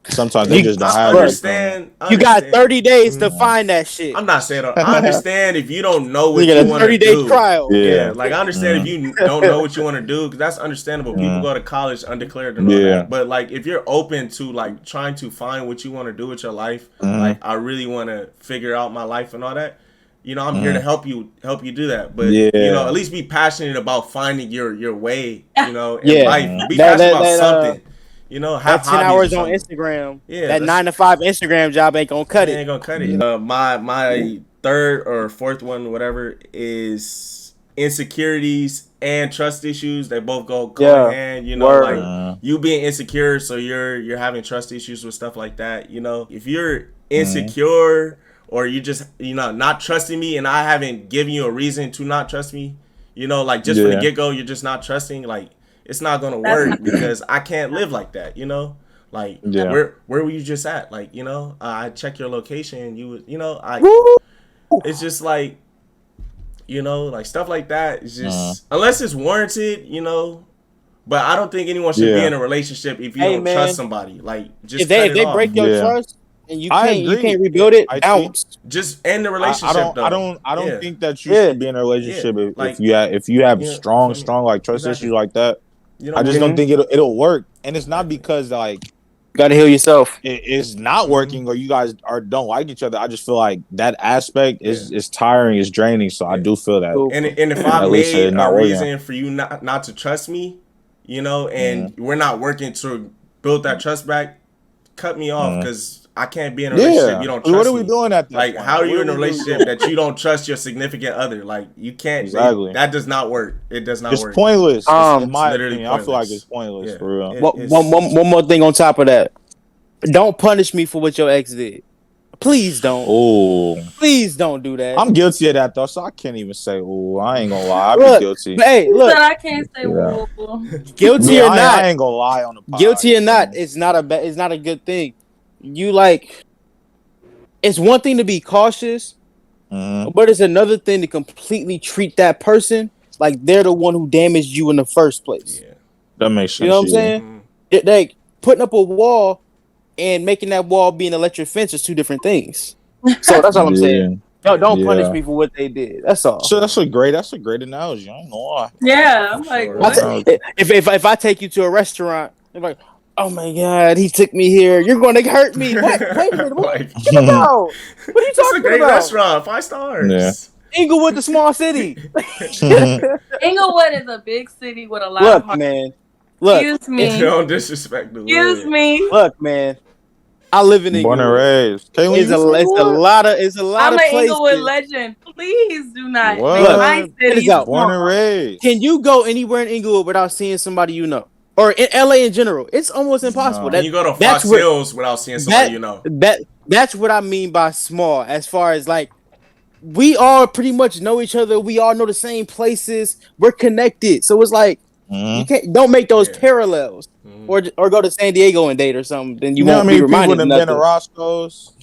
sometimes they just don't have it. You got 30 days to find that shit. I'm not saying I understand if you don't know what you want to do. 30-day trial. Yeah, like I understand if you don't know what you want to do, because that's understandable. People go to college undeclared and all that. But like if you're open to like trying to find what you want to do with your life, like I really want to figure out my life and all that. You know, I'm here to help you do that. But you know, at least be passionate about finding your way. You know, in life. Be passionate about something. You know, have 10 hours on Instagram. Yeah, that 9 to 5 Instagram job ain't gonna cut it. Ain't gonna cut it. My third or fourth one, whatever, is insecurities and trust issues. They both go hand in hand. You know, like you being insecure, so you're having trust issues with stuff like that. You know, if you're insecure or you just not trusting me, and I haven't given you a reason to not trust me. You know, like just from the get go, you're just not trusting. Like. It's not gonna work because I can't live like that, you know. Like where were you just at? Like, you know, I check your location. It's just like, you know, like stuff like that. It's just unless it's warranted, you know. But I don't think anyone should be in a relationship if you don't trust somebody. Like, just if they break your trust and you can't rebuild it, bounce. Just end the relationship. I don't think that you should be in a relationship if you have strong like trust issues like that. I just don't think it'll work, and it's not because like you gotta heal yourself. It's not working, or you guys don't like each other. I just feel like that aspect is tiring, is draining. So I do feel that. And if I made a reason for you not to trust me, you know, and we're not working to build that trust back, cut me off because. I can't be in a relationship you don't trust me. What are we doing at that Like, point? how are you in a relationship that you don't trust your significant other? Like, you can't. That does not work. It does not work. It's pointless. In my opinion, I feel like it's pointless for real. One more thing on top of that. Don't punish me for what your ex did. Please don't. Oh, please don't do that. I'm guilty of that though, so I can't even say. Oh, I ain't gonna lie. I'm guilty. Hey, look, I can't say. Guilty or not, I ain't gonna lie on the pod. Guilty or not, it's not a good thing. You like, it's one thing to be cautious, but it's another thing to completely treat that person like they're the one who damaged you in the first place. Yeah, that makes sense. You know what I'm saying? Like putting up a wall and making that wall be an electric fence is two different things. So that's all I'm saying. Don't punish me for what they did. That's all. So that's a great analogy. I don't know why. Yeah, I'm like, if I take you to a restaurant, they're like, oh my God, he took me here. You're going to hurt me. What? Wait a minute. What are you talking about? What are you talking about? It's a great restaurant. 5 stars. Yeah. Inglewood, the small city. Inglewood is a big city with a lot of heart. Man. Look, excuse me. Don't disrespect the word. Excuse me. Look, man. I live in Inglewood. Born and raised. Kaelyn, it's a lot of places. I'm an Inglewood legend. Please do not what? make my city born and raised. Can you go anywhere in Inglewood without seeing somebody you know? Or in LA in general, it's almost impossible. Can you go to Fox Hills without seeing somebody you know? That's what I mean by small. As far as like, we all pretty much know each other. We all know the same places. We're connected. So it's like don't make those parallels, or go to San Diego and date or something. Then you won't be reminded of nothing. Been to Roscoe's.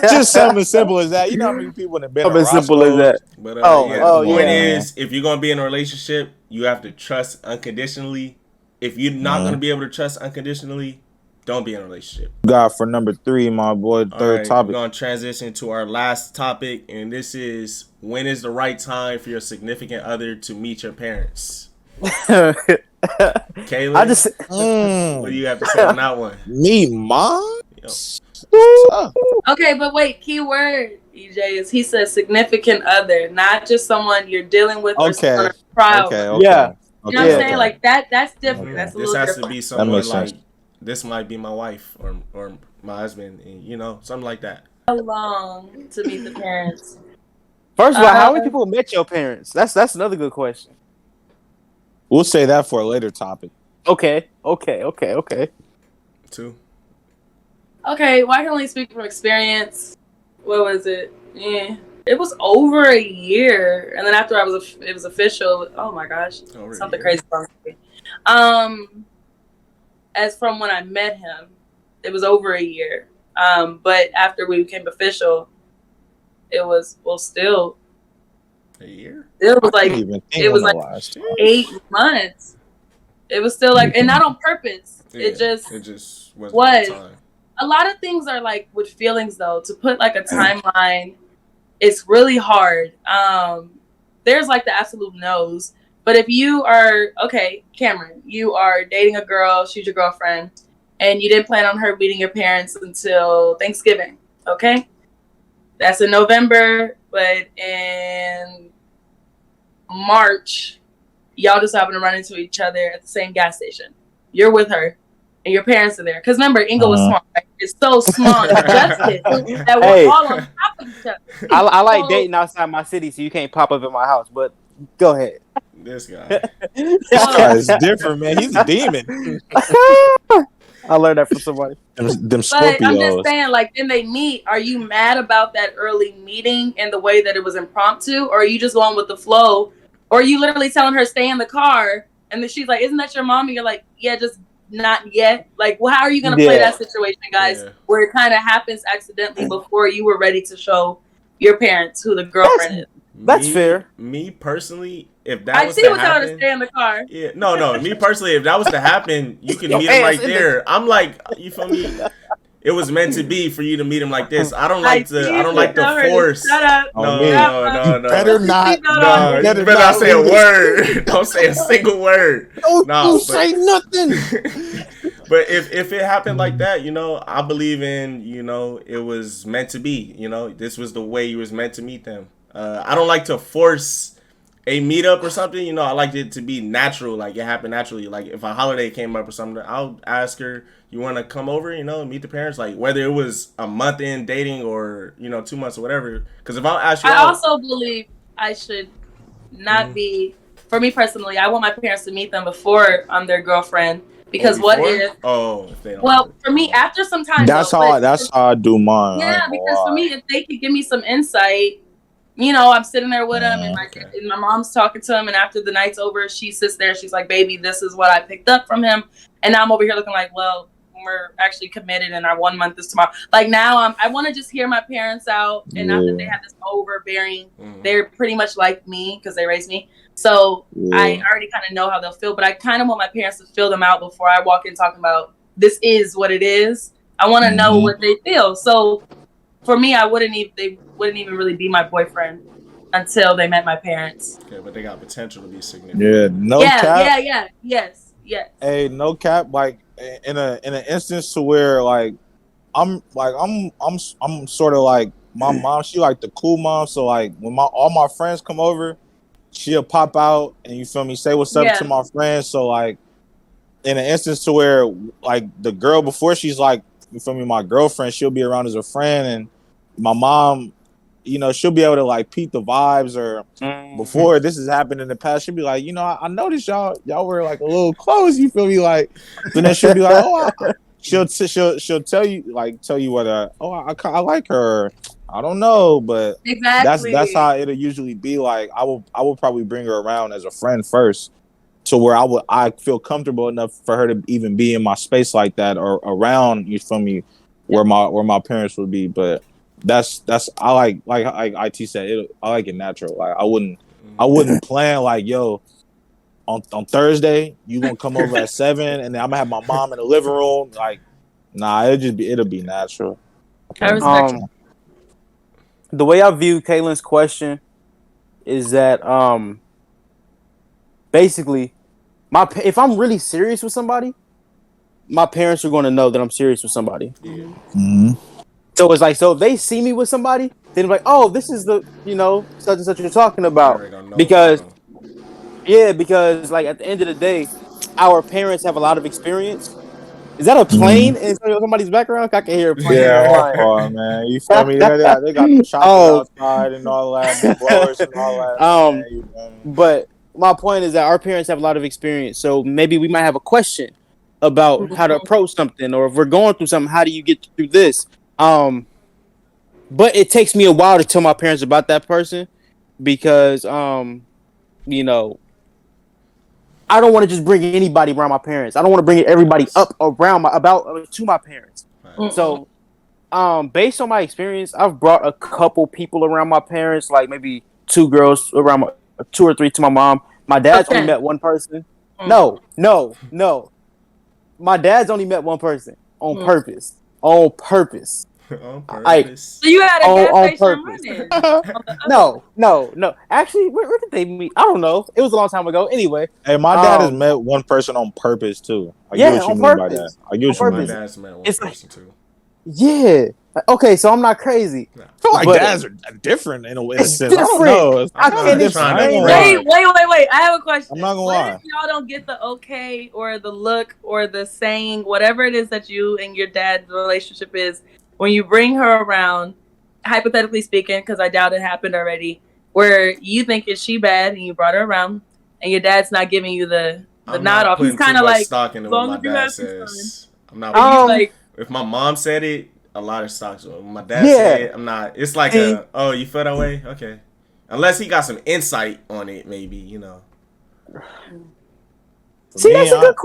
Just something simple as that. You know how many people have been to Roscoe's? Simple as that. But the point is, if you're gonna be in a relationship, you have to trust unconditionally. If you're not gonna be able to trust unconditionally, don't be in a relationship. God, for number 3, my boy, third topic. We're gonna transition to our last topic, and this is: when is the right time for your significant other to meet your parents? Kaelyn, what do you have to say on that one? Me, mom. Okay, but wait, key word, EJ, is he says significant other, not just someone you're dealing with or someone on trial. Okay. Yeah. You know what I'm saying? Like that's different. That's a this little has different. to be someone like this might be my wife or my husband, and, you know, something like that. How long to meet the parents? First of all, how many people met your parents? That's another good question. We'll say that for a later topic. Okay. 2. Okay, well, I can only speak from experience. What was it? Yeah, it was over a year, and then after it was official. Oh my gosh, Over something crazy. As from when I met him, it was over a year. But after we became official, it was still a year. It was like 8 months. It was still like, and not on purpose. Yeah, it just was. A lot of things are like with feelings though. To put like a timeline, it's really hard. There's like the absolute no's. But if you are, okay, Cameron, you are dating a girl, she's your girlfriend, and you didn't plan on her meeting your parents until Thanksgiving, okay? That's in November, but in March, y'all just happen to run into each other at the same gas station. You're with her, and your parents are there. Because remember, Ingle was small. Right? It's so small and adjusted that we're all on top of each other. I like dating outside my city, so you can't pop up at my house, but go ahead. This guy. This guy is different, man. He's a demon. I learned that from somebody. Them Scorpios. But I'm just saying, like, then they meet. Are you mad about that early meeting and the way that it was impromptu? Or are you just going with the flow? Or are you literally telling her, stay in the car? And then she's like, isn't that your mom? And you're like, yeah, just not yet. Like, well, how are you going to play that situation, guys, where it kind of happens accidentally before you were ready to show your parents who the girlfriend is? That's fair. Me personally, if that was to happen, I see what's how to stay in the car. Yeah, no. Me personally, if that was to happen, you can meet him right there. I'm like, you feel me? It was meant to be for you to meet him like this. I don't like the force. Shut up. No. Better not. No, you better not say a word. Don't say a single word. Don't say nothing. But if it happened like that, you know, I believe in, you know, it was meant to be. You know, this was the way you was meant to meet them. I don't like to force a meetup or something. You know, I like it to be natural, like it happened naturally. Like if a holiday came up or something, I'll ask her, you want to come over, you know, meet the parents? Like whether it was a month in dating or, you know, 2 months or whatever. Because if I'll ask you, I also believe I should not be, for me personally, I want my parents to meet them before I'm their girlfriend. Because what if? Oh, if they don't. Well, for me, after some time. That's how I do mine. Yeah, because for me, if they could give me some insight, you know, I'm sitting there with him, and my mom's talking to him, and after the night's over, she sits there, she's like, "Baby, this is what I picked up from him," and now I'm over here looking like, well, we're actually committed, and our 1 month is tomorrow. Like now, I want to just hear my parents out, and not that they have this overbearing. They're pretty much like me because they raised me. So I already kind of know how they'll feel, but I kind of want my parents to feel them out before I walk in talking about this is what it is. I want to know what they feel. So for me, they wouldn't even really be my boyfriend until they met my parents. Okay, but they got potential to be significant. Yeah, cap. Yes. Hey, no cap. Like in an instance to where like I'm sort of like my mom. She like the cool mom. So like when all my friends come over, she'll pop out and you feel me, say what's up to my friends. So like in an instance to where like the girl before she's like, you feel me, my girlfriend, she'll be around as a friend, and my mom, you know, she'll be able to like peep the vibes. Or before this has happened in the past, she'll be like, you know, I noticed y'all were like a little close, you feel me, like, but then she'll be like, oh, she'll tell you whether I like her. I don't know, but exactly that's how it'll usually be. Like I will probably bring her around as a friend first, to where I feel comfortable enough for her to even be in my space like that, or around, you feel me, where my parents would be. But that's I like IT said, I like it natural. Like I wouldn't plan like, yo, on Thursday you gonna come over at 7 and then I'm gonna have my mom in the living room. Like, nah, it'll be natural. I respect you. The way I view Kaelyn's question is that basically if I'm really serious with somebody, my parents are going to know that I'm serious with somebody. So it's like, so if they see me with somebody, then like, oh, this is the, you know, such and such you're talking about. Because like at the end of the day, our parents have a lot of experience. Is that a plane in somebody's background? I can hear a plane. Yeah, man. You feel me? They got the choppers outside and all that, the blowers and all that. But my point is that our parents have a lot of experience, so maybe we might have a question. about how to approach something, or if we're going through something, how do you get through this? But it takes me a while to tell my parents about that person because you know, I don't want to just bring anybody around my parents. I don't want to bring everybody up around to my parents. Right. So, based on my experience, I've brought a couple people around my parents, like maybe 2 girls around 2 or 3 to my mom. My dad's only met one person. No. My dad's only met one person on purpose. On purpose. On purpose. So you had a gas station purpose. No. Actually, where did they meet? I don't know. It was a long time ago. Anyway. Hey, my dad has met one person on purpose too. I get what you mean by that. I get what you mean. My dad's met one person too. Yeah. Okay, so I'm not crazy. I feel like dads are different in a sense. Different. I don't know. I can't explain Wait. I have a question. I'm not gonna what lie. if y'all don't get the okay or the look or the saying, whatever it is that you and your dad's relationship is, when you bring her around, hypothetically speaking, because I doubt it happened already, where you think is she bad and you brought her around and your dad's not giving you the nod off. He's kind of like, stock into what my dad says. I'm not like, if my mom said it, a lot of stocks. When my dad said it, I'm not. It's like oh, you feel that way? Okay. Unless he got some insight on it, maybe, you know. See, that's a good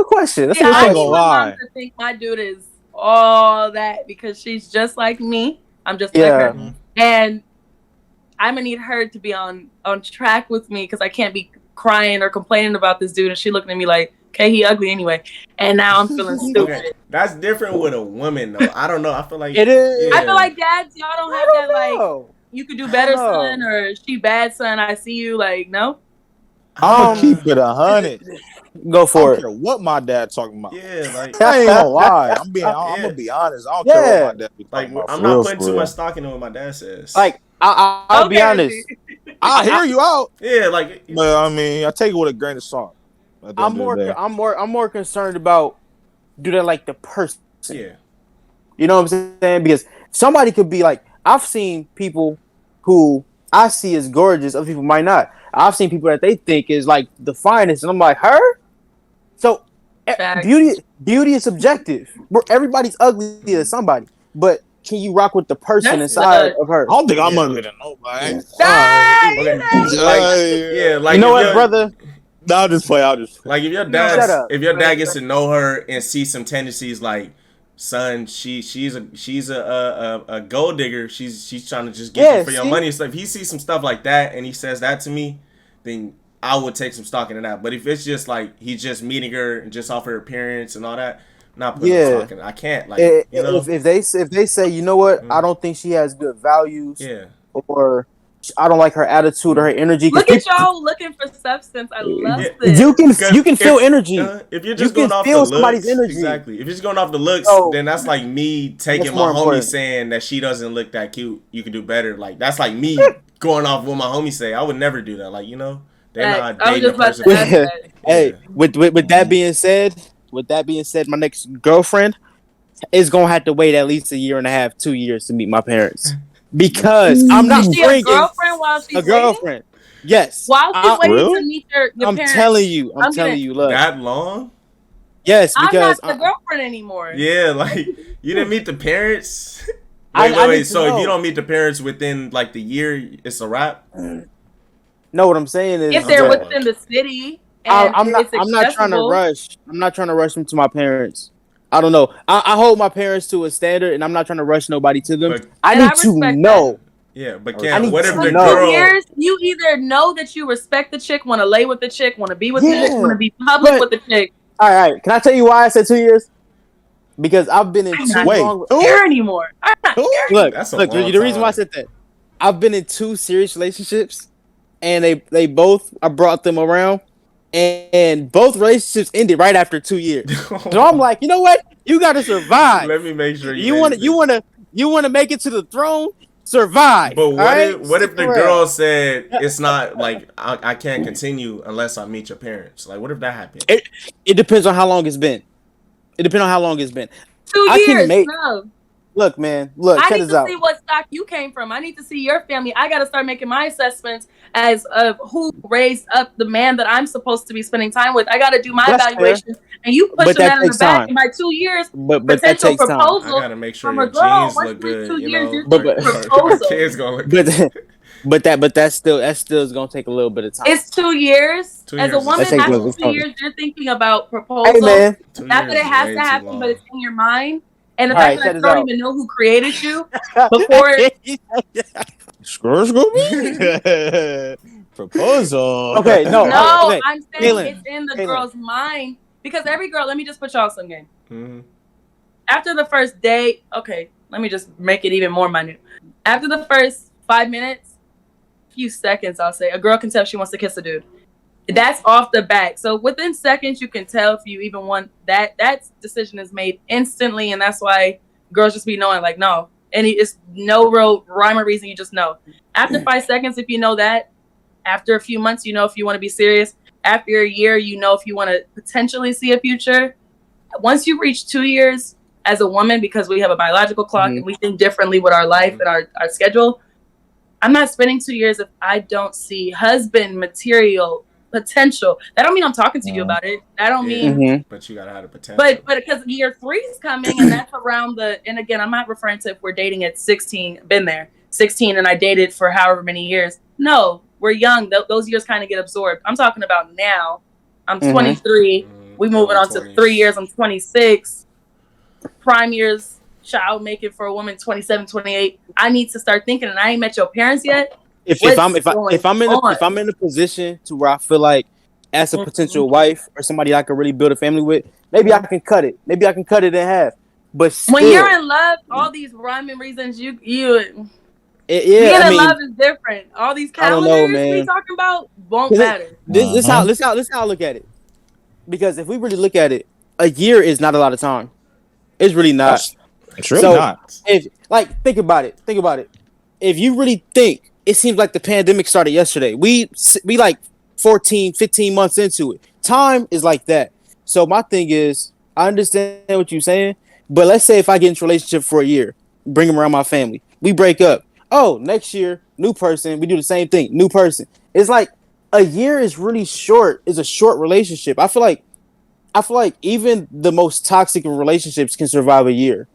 question. That's a good I question. need my mom to think my dude is all that because she's just like me. I'm just like her. And I'm going to need her to be on track with me because I can't be crying or complaining about this dude and she looking at me like, okay, he ugly anyway. And now I'm feeling stupid. Okay. That's different with a woman, though. I don't know. I feel like it is. I feel like dads, y'all don't have that, like, you could do better, son, or she bad, son. I see you, like, no. I'm gonna keep it 100. Go for it. I don't care what my dad talking about. Yeah, like I ain't gonna lie. I'm gonna be honest. I don't care what my dad be talking about. I'm not putting too much stock into what my dad says. Like I'll be honest. I hear you out. Yeah, like, but I mean, I take it with a grain of salt. I'm more concerned about do they like the person. Yeah. You know what I'm saying? Because somebody could be like, I've seen people who I see as gorgeous, other people might not. I've seen people that they think is like the finest, and I'm like, her? So beauty is subjective. Everybody's ugly to somebody, but can you rock with the person inside of her? I don't think I'm ugly to nobody. Like you know what, brother? No, I'll just play. Like if your dad gets to know her and see some tendencies like, son, she's a gold digger. She's trying to just get you for your money and stuff. If he sees some stuff like that and he says that to me, then I would take some stock into that. But if it's just like he's just meeting her and just off her appearance and all that, not putting stock in it. I can't like you know if they say, you know what, I don't think she has good values. Or I don't like her attitude or her energy. Look at y'all looking for substance. I love this. You can feel energy. If you're just going off the looks, somebody's energy. Exactly. If you're just going off the looks, then that's like me taking my homie saying that she doesn't look that cute. You can do better. Like that's like me going off what my homie say. I would never do that. Like, you know, they're not dating a person. Hey, with that being said, my next girlfriend is gonna have to wait at least 1.5 years, 2 years to meet my parents. Because I'm not bringing a girlfriend. Yes. While she's waiting to meet your parents. I'm telling you, look. That long? Yes, because I'm not the girlfriend anymore. Yeah, like you didn't meet the parents. Wait. So if you don't meet the parents within like the year, it's a wrap. No, what I'm saying is if they're within the city. I'm not trying to rush. I'm not trying to rush them to my parents. I don't know. I hold my parents to a standard, and I'm not trying to rush nobody to them. I need to know. Yeah, but what if the girl? Years, you either know that you respect the chick, want to lay with the chick, want to be with the chick, want to be public with the chick. All right. Can I tell you why I said 2 years? Because I've been in too long. Care anymore. Look. The reason why I said that, I've been in 2 serious relationships, and they both, I brought them around. And both relationships ended right after 2 years. So I'm like, you know what? You got to survive. Let me make sure you want to make it to the throne. Survive. But what if the girl said it's not like I can't continue unless I meet your parents? Like, what if that happened? It depends on how long it's been. 2 years. Look, man. Look, I check need this to out. see what stock you came from. I need to see your family. I got to start making my assessments as of who raised up the man that I'm supposed to be spending time with. I got to do my That's evaluation, and you pushing that in the back. And by 2 years, But that potential takes time. proposal I gotta make sure from your a girl. jeans Once look you reach good. 2 You years, know, you're But- thinking our proposal. kids gonna look good. But that still is gonna take a little bit of time. It's 2 years. 2 As years a is woman, That takes after long. 2 years, you're thinking about proposal. Hey, man. 2 Not that years it has is to way too happen, long. but it's in your mind. And the All fact right, that check you this don't out. even know who created you before. Proposal. Okay, no. No, okay. I'm saying Kaelyn, it's in the Kaelyn. girl's mind. Because every girl, let me just put y'all some game. Mhm. After the first date, okay, let me just make it even more minute. After the first 5 minutes, few seconds, I'll say, a girl can tell if she wants to kiss a dude. That's off the bat. So within seconds, you can tell if you even want that. That decision is made instantly, and that's why girls just be knowing, like, no. And it's no real rhyme or reason, you just know. After 5 seconds, if you know that, after a few months, you know if you want to be serious. After a year, you know if you want to potentially see a future. Once you reach 2 years as a woman, because we have a biological clock and we think differently with our life and our schedule, I'm not spending 2 years if I don't see husband material potential. That don't mean I'm talking to you about it. That don't mean. But you gotta have the potential. But because year 3 is coming, and that's around the. And again, I'm not referring to if we're dating at 16. Been there, 16, and I dated for however many years. No, we're young. Those years kind of get absorbed. I'm talking about now. I'm 23. We moving on to 3 years. I'm 26. Prime years, child making for a woman 27, 28. I need to start thinking, and I ain't met your parents yet. If I'm in a position to where I feel like as a potential wife or somebody I could really build a family with, maybe I can cut it. Maybe I can cut it in half. But still, when you're in love, all these rhyming reasons being in love is different. All these calendars we talking about won't matter. This how I look at it. Because if we really look at it, a year is not a lot of time. It's really not. It's really not. Think about it. If you really think, it seems like the pandemic started yesterday. We like 14, 15 months into it. Time is like that. So my thing is, I understand what you're saying, but let's say if I get into a relationship for a year, bring them around my family, we break up. Oh, next year, new person, we do the same thing, new person. It's like a year is really short. It's a short relationship. I feel like even the most toxic of relationships can survive a year.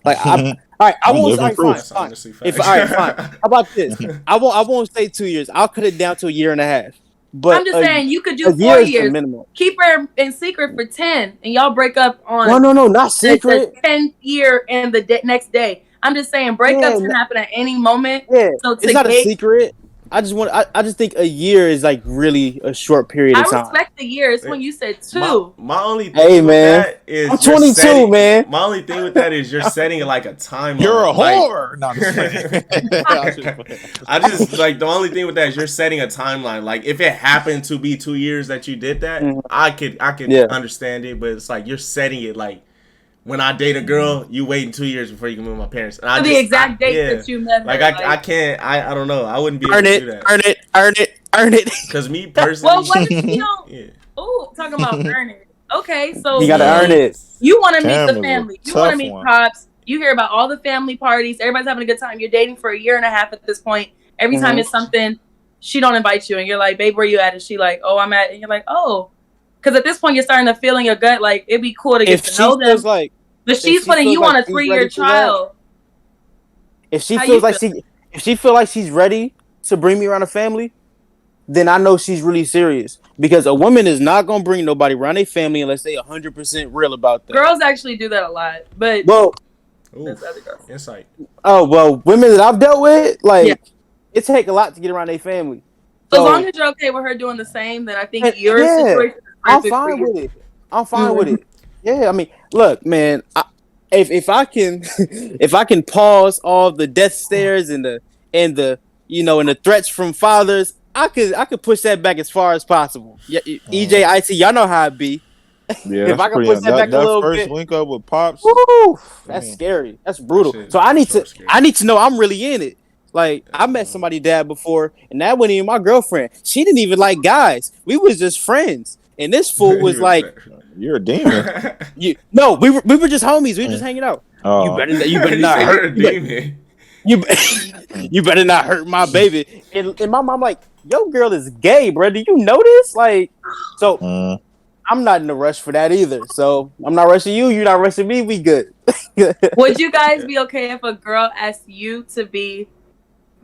Like, all right, I won't. All right, fine. How about this? I won't say 2 years. I'll cut it down to a year and a half. But I'm just saying you could do 4 years. Keep her in secret for 10, and y'all break up on. No, not secret. The 10th year and the next day. I'm just saying breakups can happen at any moment. Yeah, so it's not a secret. I just think a year is like really a short period of time. I respect the year. It's when you said 2. My only thing with that is I'm 22, man. My only thing with that is you're setting like a timeline. You're a whore. No, I just like the only thing with that is you're setting a timeline. Like if it happened to be 2 years that you did that, I could understand it, but it's like you're setting it like. When I date a girl, you waiting 2 years before you can move with my parents. And the exact date that you met. Like I can't. I don't know. I wouldn't be able to do that. Earn it. Because me personally. Well, what if you don't? Oh, talking about earn it. Okay, so you gotta earn it. You want to meet the family. You want to meet Pops. You hear about all the family parties. Everybody's having a good time. You're dating for a year and a half at this point. Every time it's something, she don't invite you, and you're like, "Babe, where you at?" And she like, "Oh, I'm at." And you're like, "Oh." Because at this point, you're starting to feel in your gut like it'd be cool to get to know them. But she's putting you on a 3-year trial. If she feels like she's ready to bring me around a family, then I know she's really serious. Because a woman is not gonna bring nobody around their family unless they 100% real about that. Girls actually do that a lot, but that's other girls. Insight. Oh well, women that I've dealt with, it take a lot to get around their family. So as long as you're okay with her doing the same, then I think your situation is I'm fine with it. I'm fine with it. Yeah, I mean, look, man. If I can pause all the death stares and the threats from fathers, I could push that back as far as possible. Yeah, EJ, IT, y'all know how it be. Yeah, if I can push that back a little first bit, link up with Pops. Woo, that's scary. That's brutal. So I need to know I'm really in it. Like I met somebody's dad before, and that wasn't even my girlfriend. She didn't even like guys. We was just friends, and this fool was like. You're a demon. No, we were just homies. We were just hanging out. Oh. You better not hurt. You better not hurt my baby. And my mom like, yo, girl is gay, bro. Do you know this? Like, so I'm not in a rush for that either. So I'm not rushing you. You're not rushing me. We good. Would you guys be okay if a girl asked you to be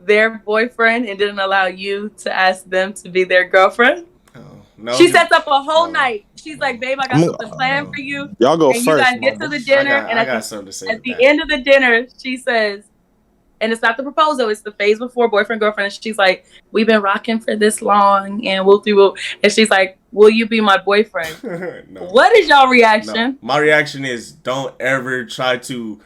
their boyfriend and didn't allow you to ask them to be their girlfriend? No. She sets up a whole night. She's like, babe, I got something planned for you. Y'all go and first. You guys get to the dinner, and at the end of the dinner, she says, and it's not the proposal, it's the phase before boyfriend, girlfriend. And she's like, we've been rocking for this long, and and she's like, will you be my boyfriend? No. What is y'all reaction? No. My reaction is, don't ever try to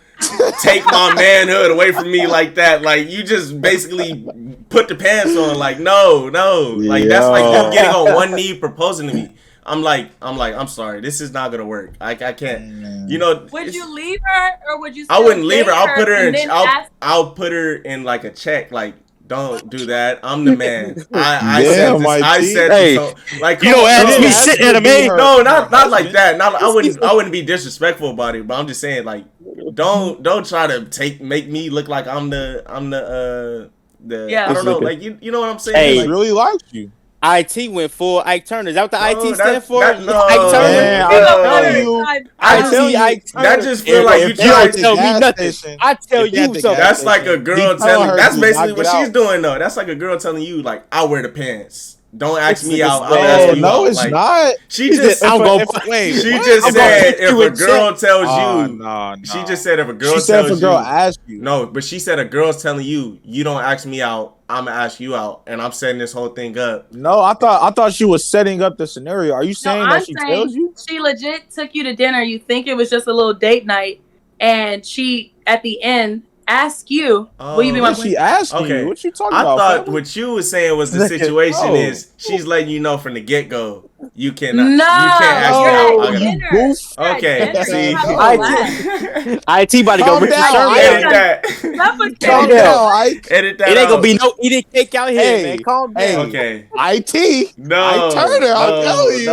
take my manhood away from me like that. Like, you just basically put the pants on. Like, no. Like, that's like you getting on one knee proposing to me. I'm sorry. This is not gonna work. I can't. You know. Would you leave her, or would you? I wouldn't leave her. I'll put her in like a check. Like, don't do that. I'm the man. I said this. Like, you don't ask me shit at a man. No, not like that. I wouldn't be disrespectful about it. But I'm just saying, like, don't try to make me look like I'm the I don't know. Like, you know what I'm saying? Hey, like, really likes you. IT went full Ike Turner. Is that what the IT stand for? Ike Turner. That just feel like you trying to tell me nothing. I tell you something. That's like a girl telling. That's basically what she's doing, though. That's like a girl telling you, like, I wear the pants. Don't ask me out. No, it's not. She just said if a girl tells you. She just said if a girl tells you. Ask you. No, but she said a girl's telling you, you don't ask me out. I'm gonna ask you out, and I'm setting this whole thing up. No, I thought she was setting up the scenario. Are you saying that she tells you? She legit took you to dinner. You think it was just a little date night, and she at the end asked you, will you be my boyfriend? She asked you. What you talking about? I thought what you was saying was the situation is she's letting you know from the get go. You cannot. No, you can't ask me out. Okay, see, IT about to go. Calm down. Edit that. It ain't gonna be no eating cake out here, man. Calm down. Okay. IT. No. Turner. I'll tell you.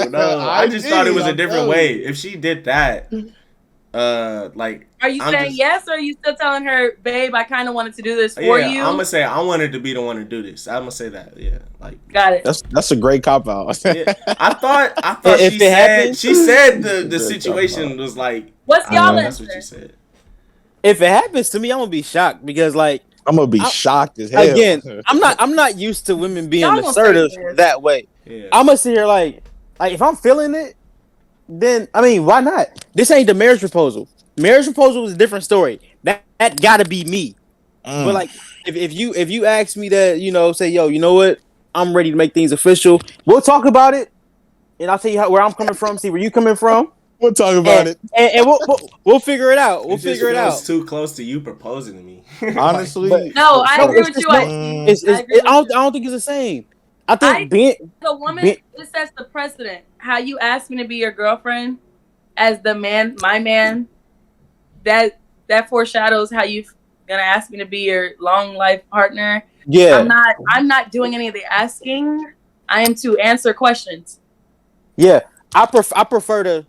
No. I just thought it was a different way. If she did that, like. Are you saying yes, or are you still telling her, babe, I kind of wanted to do this for you? I'm gonna say I wanted to be the one to do this. I'm gonna say that. Yeah, like got it. That's a great cop out. Yeah. I thought she said the situation was like. What's y'all answer? That's what she said. If it happens to me, I'm gonna be shocked because like I'm gonna be shocked as hell. Again, I'm not used to women being assertive that way. Yeah. I'm gonna sit here like if I'm feeling it, then I mean, why not? This ain't the marriage proposal. Marriage proposal is a different story. That gotta be me. But like, if you ask me that, say, yo, you know what? I'm ready to make things official. We'll talk about it, and I'll tell you where I'm coming from. See where you coming from. We'll talk about it, and we'll figure it out. We'll figure it out. It's too close to you proposing to me. Honestly, no, I agree with you. I don't think it's the same. I think the woman it sets the precedent. How you ask me to be your girlfriend as the man, my man. That foreshadows how you gonna ask me to be your long life partner. Yeah, I'm not doing any of the asking. I am to answer questions. Yeah, I prefer to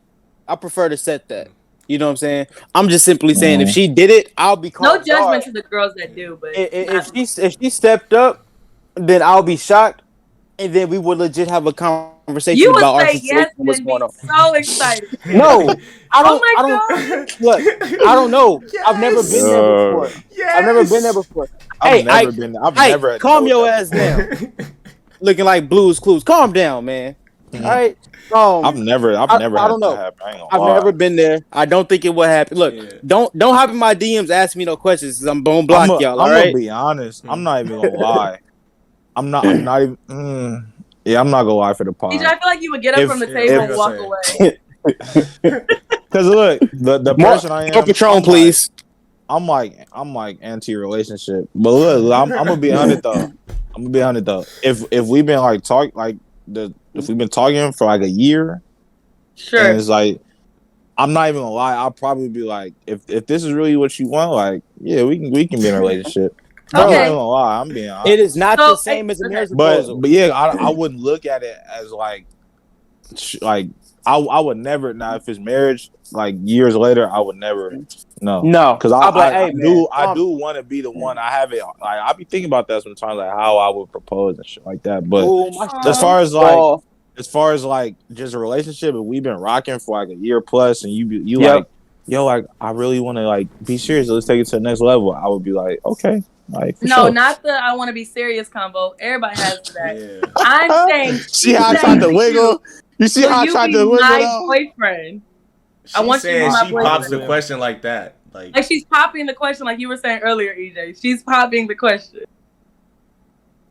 set that. You know what I'm saying? I'm just simply saying if she did it, I'll be no judgment to the girls that do. But if she stepped up, then I'll be shocked, and then we would legit have a conversation about our situation. What's going on? So excited. No, I don't. Look, I don't know. Yes. I've never been there before. Yes. I've never been there before. I've never calm your ass down. Looking like Blue's Clues. Calm down, man. Mm-hmm. All right. I've never. I don't know. I've never been there. I don't think it would happen. Look, don't hop in my DMs. Ask me no questions because I'm gonna block y'all. I'm gonna be honest. I'm not even gonna lie. I'm not even. Yeah, I'm not gonna lie for the pod. I feel like you would get up from the table and walk away. Because look, the person I am. More Patron, please. I'm like anti-relationship, but look, I'm gonna be 100 though. If we've been if we've been talking for like a year, sure. And it's like I'm not even gonna lie. I'll probably be like, if this is really what you want, like, yeah, we can be in a relationship. Okay. I'm not even gonna lie. I'm being honest. It is not the same as a marriage proposal. But yeah, I wouldn't look at it as like I would never. Now, if it's marriage, like years later, I would never. No, because I do want to be the one. I have it. Like I be thinking about that sometimes, like how I would propose and shit like that. But as far as like just a relationship, and we've been rocking for like a year plus, and you like, yo, like I really want to like be serious. Let's take it to the next level. I would be like, okay. Like, no, not the I want to be serious combo. Everybody has that. Yeah. I'm saying. See how I tried to wiggle? You see how I tried to wiggle? My boyfriend. I want you to be my boyfriend. She pops the question like that. Like she's popping the question like you were saying earlier, EJ. She's popping the question.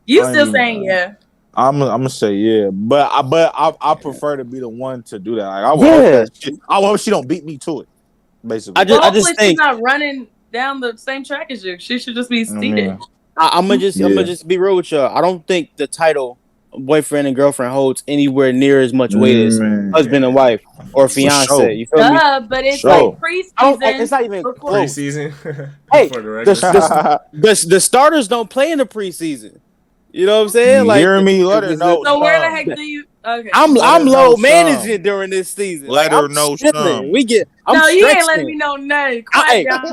You still saying yeah. I'm gonna say yeah, but I prefer to be the one to do that. Like, I hope she don't beat me to it. Basically, I just think she's not running down the same track as you. She should just be seated. I'm gonna just be real with y'all. I don't think the title boyfriend and girlfriend holds anywhere near as much weight as husband and wife or fiance. Sure. You feel me? But it's like preseason. It's not even preseason. Hey, the starters don't play in the preseason. You know what I'm saying? Like, hear me? Let her know. So where the heck do you? Okay. I'm low managing during this season. Let her know some. We get. No, you ain't letting me know nothing. Quiet down.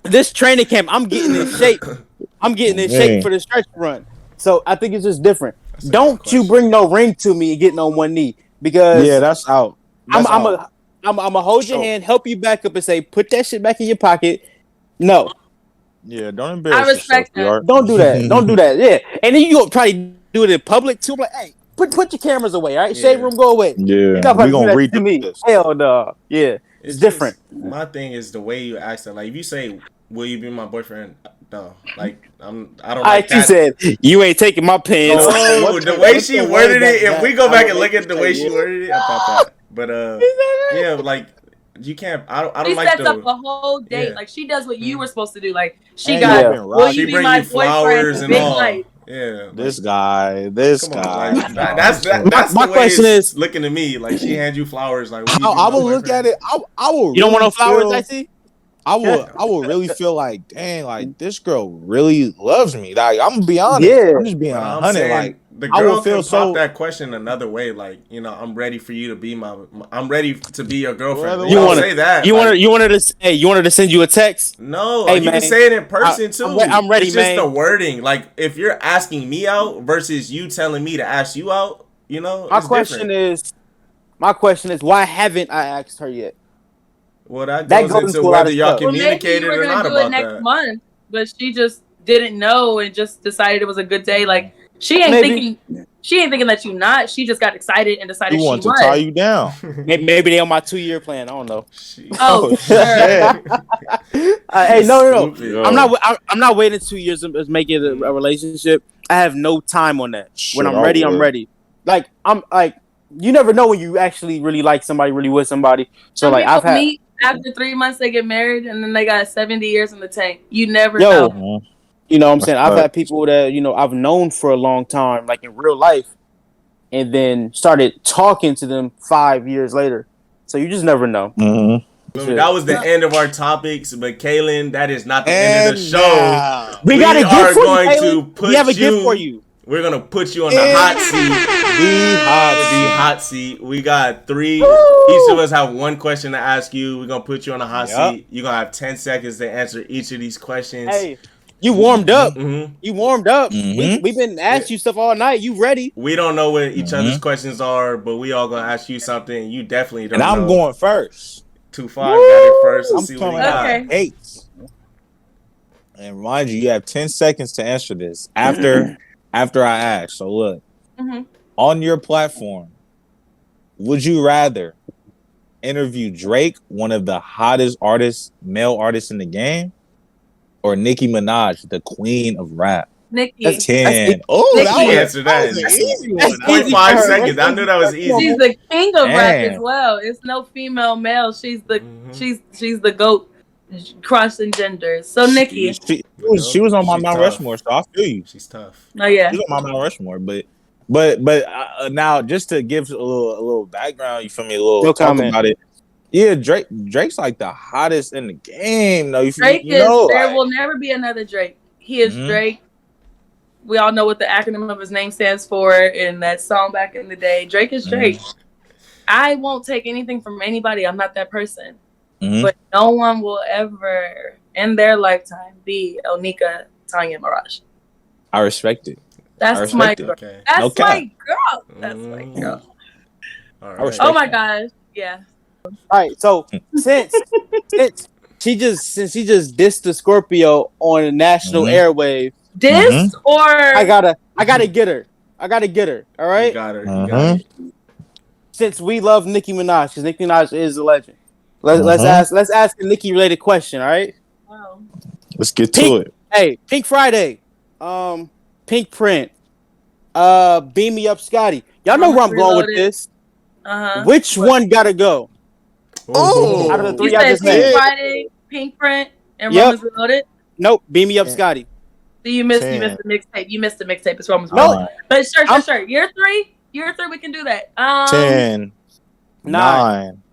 This training camp, I'm getting in shape. I'm getting in shape for the stretch run. So I think it's just different. Don't you bring no ring to me and getting on one knee because that's out. I'm gonna hold your hand, help you back up, and say, put that shit back in your pocket. No. Yeah, don't embarrass yourself. I respect that. Don't do that. Don't do that. Yeah, and then you gonna try to do it in public too. I'm like, hey, put your cameras away. All right, shade room, go away. Yeah, we gonna read to me. Hell no. Yeah, it's different. My thing is the way you ask that. Like, if you say, "Will you be my boyfriend?" No, like I don't. Like you said you ain't taking my pants. Oh, the way she worded it. If we go back and look at the way she worded it, I thought that. But yeah, like. You can't. I don't she like. She sets up a whole date. Like she does what you were supposed to do. Like she will you be my flowers and all? Yeah. This guy. That's my question is looking to me like she hands you flowers. Like I will look at it. I will. You don't want no flowers, I see. I will really feel like, dang, like this girl really loves me. Like I'm gonna be honest. Yeah. I'm just being 100. Like the girl can pop that question another way. Like, you know, I'm ready for you to be I'm ready to be your girlfriend. You want to say that? You wanted to send you a text? No, you can say it in person too. I'm ready, it's man. Just the wording. Like if you're asking me out versus you telling me to ask you out, you know. My question is, why haven't I asked her yet? Well, that goes into whether y'all communicated or not about that. Next month, but she just didn't know and just decided it was a good day. Like she ain't thinking that you not. She just got excited and decided she wanted to tie you down. Maybe they on my 2-year plan. I don't know. Oh, sure. Hey, no. I'm not waiting 2 years to make it a relationship. I have no time on that. When I'm ready, I'm ready. Like I'm like you never know when you actually really like somebody, really with somebody. So like I've had. After 3 months, they get married, and then they got 70 years in the tank. You never know. You know what I'm saying? I've had people that, you know, I've known for a long time, like in real life, and then started talking to them 5 years later. So you just never know. Mm-hmm. That was the end of our topics, but Kaelyn, that is not the end of the show. We got a gift for you, Kaelyn. We have a gift for you. We're going to put you on the hot seat. The hot seat. We got 3. Each of us have 1 question to ask you. We're going to put you on the hot seat. You're going to have 10 seconds to answer each of these questions. Hey, you warmed up. Mm-hmm. You warmed up. Mm-hmm. We've been asking you stuff all night. You ready? We don't know what each other's questions are, but we all going to ask you something. You definitely don't know. And I'm going first. 2-5 got it first. Let's see what we got. Okay. 8. And remind you have 10 seconds to answer this after I ask. So look, on your platform, would you rather interview Drake, one of the hottest male artists in the game, or Nicki Minaj, the queen of rap? Nicki. That's 10. Oh, that answer that. That was easy one. 0.5 seconds. I knew that was easy. She's the king of rap as well. It's no female male. She's the she's the GOAT. Crossing genders. So Nicki, she was on my Mount Rushmore, so I feel you. She's tough. Oh yeah, she's on my Mount Rushmore. But now just to give a little background, you feel me? A little talk about it. Yeah, Drake's like the hottest in the game. No, Drake is. There will never be another Drake. He is Drake. We all know what the acronym of his name stands for in that song back in the day. Drake is Drake. I won't take anything from anybody. I'm not that person. But no one will ever, in their lifetime, be Onika Tanya Mirage. I respect it. That's my girl. Okay. That's my girl. That's my girl. All right. Oh my gosh. Yeah. All right. So since she just dissed the Scorpio on the national airwaves. Dissed or I gotta get her. All right. You got her. Since we love Nicki Minaj, because Nicki Minaj is a legend. Let's ask a Nicki related question. All right. Wow. Let's get to it. Hey, Pink Friday, Pink Print, Beam Me Up, Scotty. Y'all know where I'm going with this. Which one gotta go? Oh, out of the three you I said just Pink named. Friday, Pink Print, and Romans Reloaded. Nope, Beam Me Up, Scotty. So you missed the mixtape. You missed the mixtape. It's Romans No. Reloaded. But sure. Year three, we can do that. 10, 9.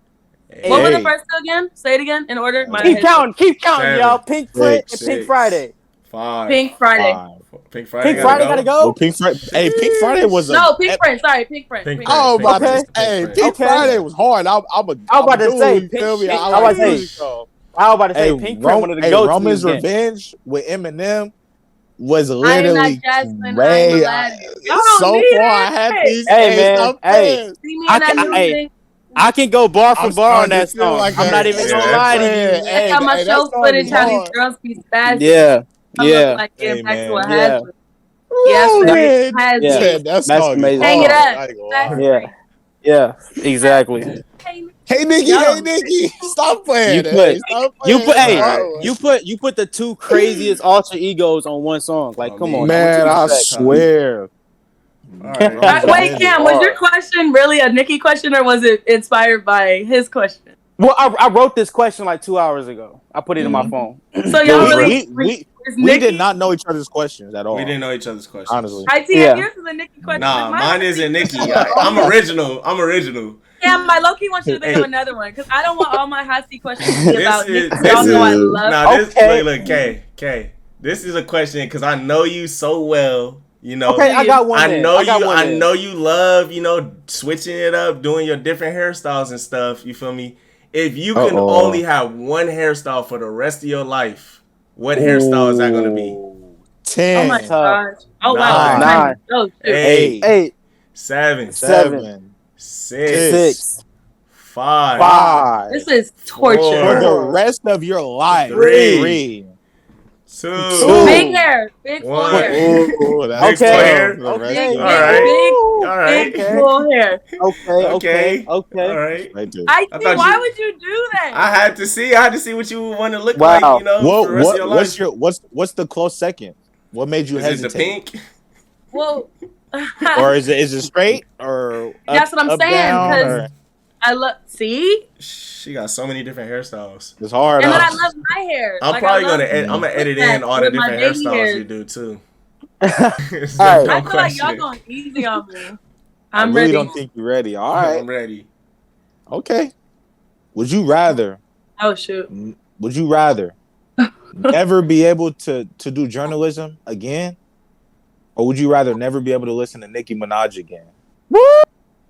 What was the first two again? Say it again in order. Keep counting, 7, y'all. Pink Print 6, and Pink Friday. 5. Pink Friday. 5. Pink Friday. Pink Friday gotta go. Well, Pink Friday was Pink Print. Sorry, Pink Print. Pink Oh, Print. my bad. Pink Friday was hard. I was about to say Pink. I was about to say Pink Print. One of the go-tos. Roman's Revenge with Eminem was literally crazy. So far, I had these. Hey, I can go bar for bar on that song. I'm not even gonna lie to you. I got my show footage. How these girls be spazzing. Yeah. Like getting back to a Yeah. Yes, that's amazing. Hang it up. Yeah, exactly. Hey Nikki, stop playing. You put the two craziest alter egos on one song. Like, come on, man! I swear. Wait, Cam, was your question really a Nikki question, or was it inspired by his question? Well, I wrote this question like 2 hours ago. I put it in my phone. So y'all we did not know each other's questions at all. We didn't know each other's questions. Honestly. Yours is a Nikki question. Nah, mine isn't Nikki. I'm original. Yeah, my low-key wants you to think of another one because I don't want all my hot seat questions to be about Nikki. Y'all know I love. Look, Kay. This is a question because I know you so well. You know, okay, I got one. I know you love, switching it up, doing your different hairstyles and stuff. You feel me? If you can only have one hairstyle for the rest of your life, what hairstyle is that going to be? 10. Oh my gosh. Oh wow. 9. 8. 7. 6. 5. This is torture. For the rest of your life. 3. 2. Big hair. Big full hair. Big full hair. All right. Big full hair. Okay. All right. Why would you do that? I had to see what you want to look like, for the rest of your life. What's the close second? What made you hesitate? Is it the pink? Well, or is it straight or that's what I'm saying because I love. See, she got so many different hairstyles. It's hard. And then I love my hair. I'm probably gonna edit in all the different hairstyles you do too. I feel like y'all going easy on me. I'm ready. I don't think you're ready. All right, I'm ready. Okay. Would you rather? Oh shoot. Would you rather never be able to do journalism again, or would you rather never be able to listen to Nicki Minaj again? Woo!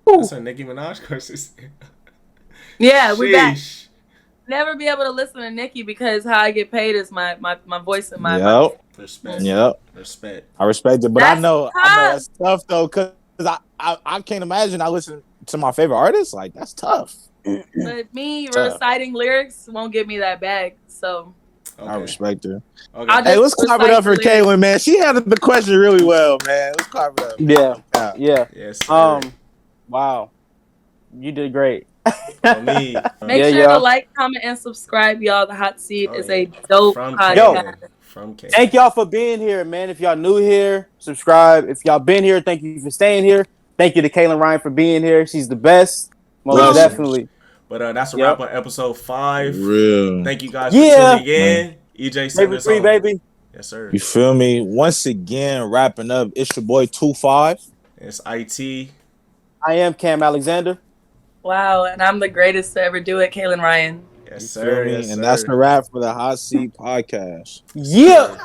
That's a Nicki Minaj question. Yeah, we're back. Never be able to listen to Nicki because how I get paid is my voice and my mouth. Respect. Respect. I respect it, but I know that's tough though, because I can't imagine I listen to my favorite artist. Like that's tough. But me reciting lyrics won't give me that bag, so. Okay. I respect her. Okay. Hey, let's clap it up for Kaelyn, man. She handled the question really well, man. Let's clap it up. Yeah. Yes. Sir. Wow. You did great. Me. Make sure to like, comment, and subscribe, y'all. The Hot Seat is a dope podcast. Thank y'all for being here, man. If y'all new here, subscribe. If y'all been here, thank you for staying here. Thank you to Kaelyn Ryan for being here. She's the best. Most definitely. But that's a wrap on episode 5. Real. Thank you guys for tuning in. EJ said this on. Baby. Yes, sir. You feel me? Once again, wrapping up. It's your boy 25. It's IT. I am Cam Alexander. Wow, and I'm the greatest to ever do it, Kaelyn Ryan. Yes, sir. And that's the wrap for the Hot Seat Podcast. Yeah.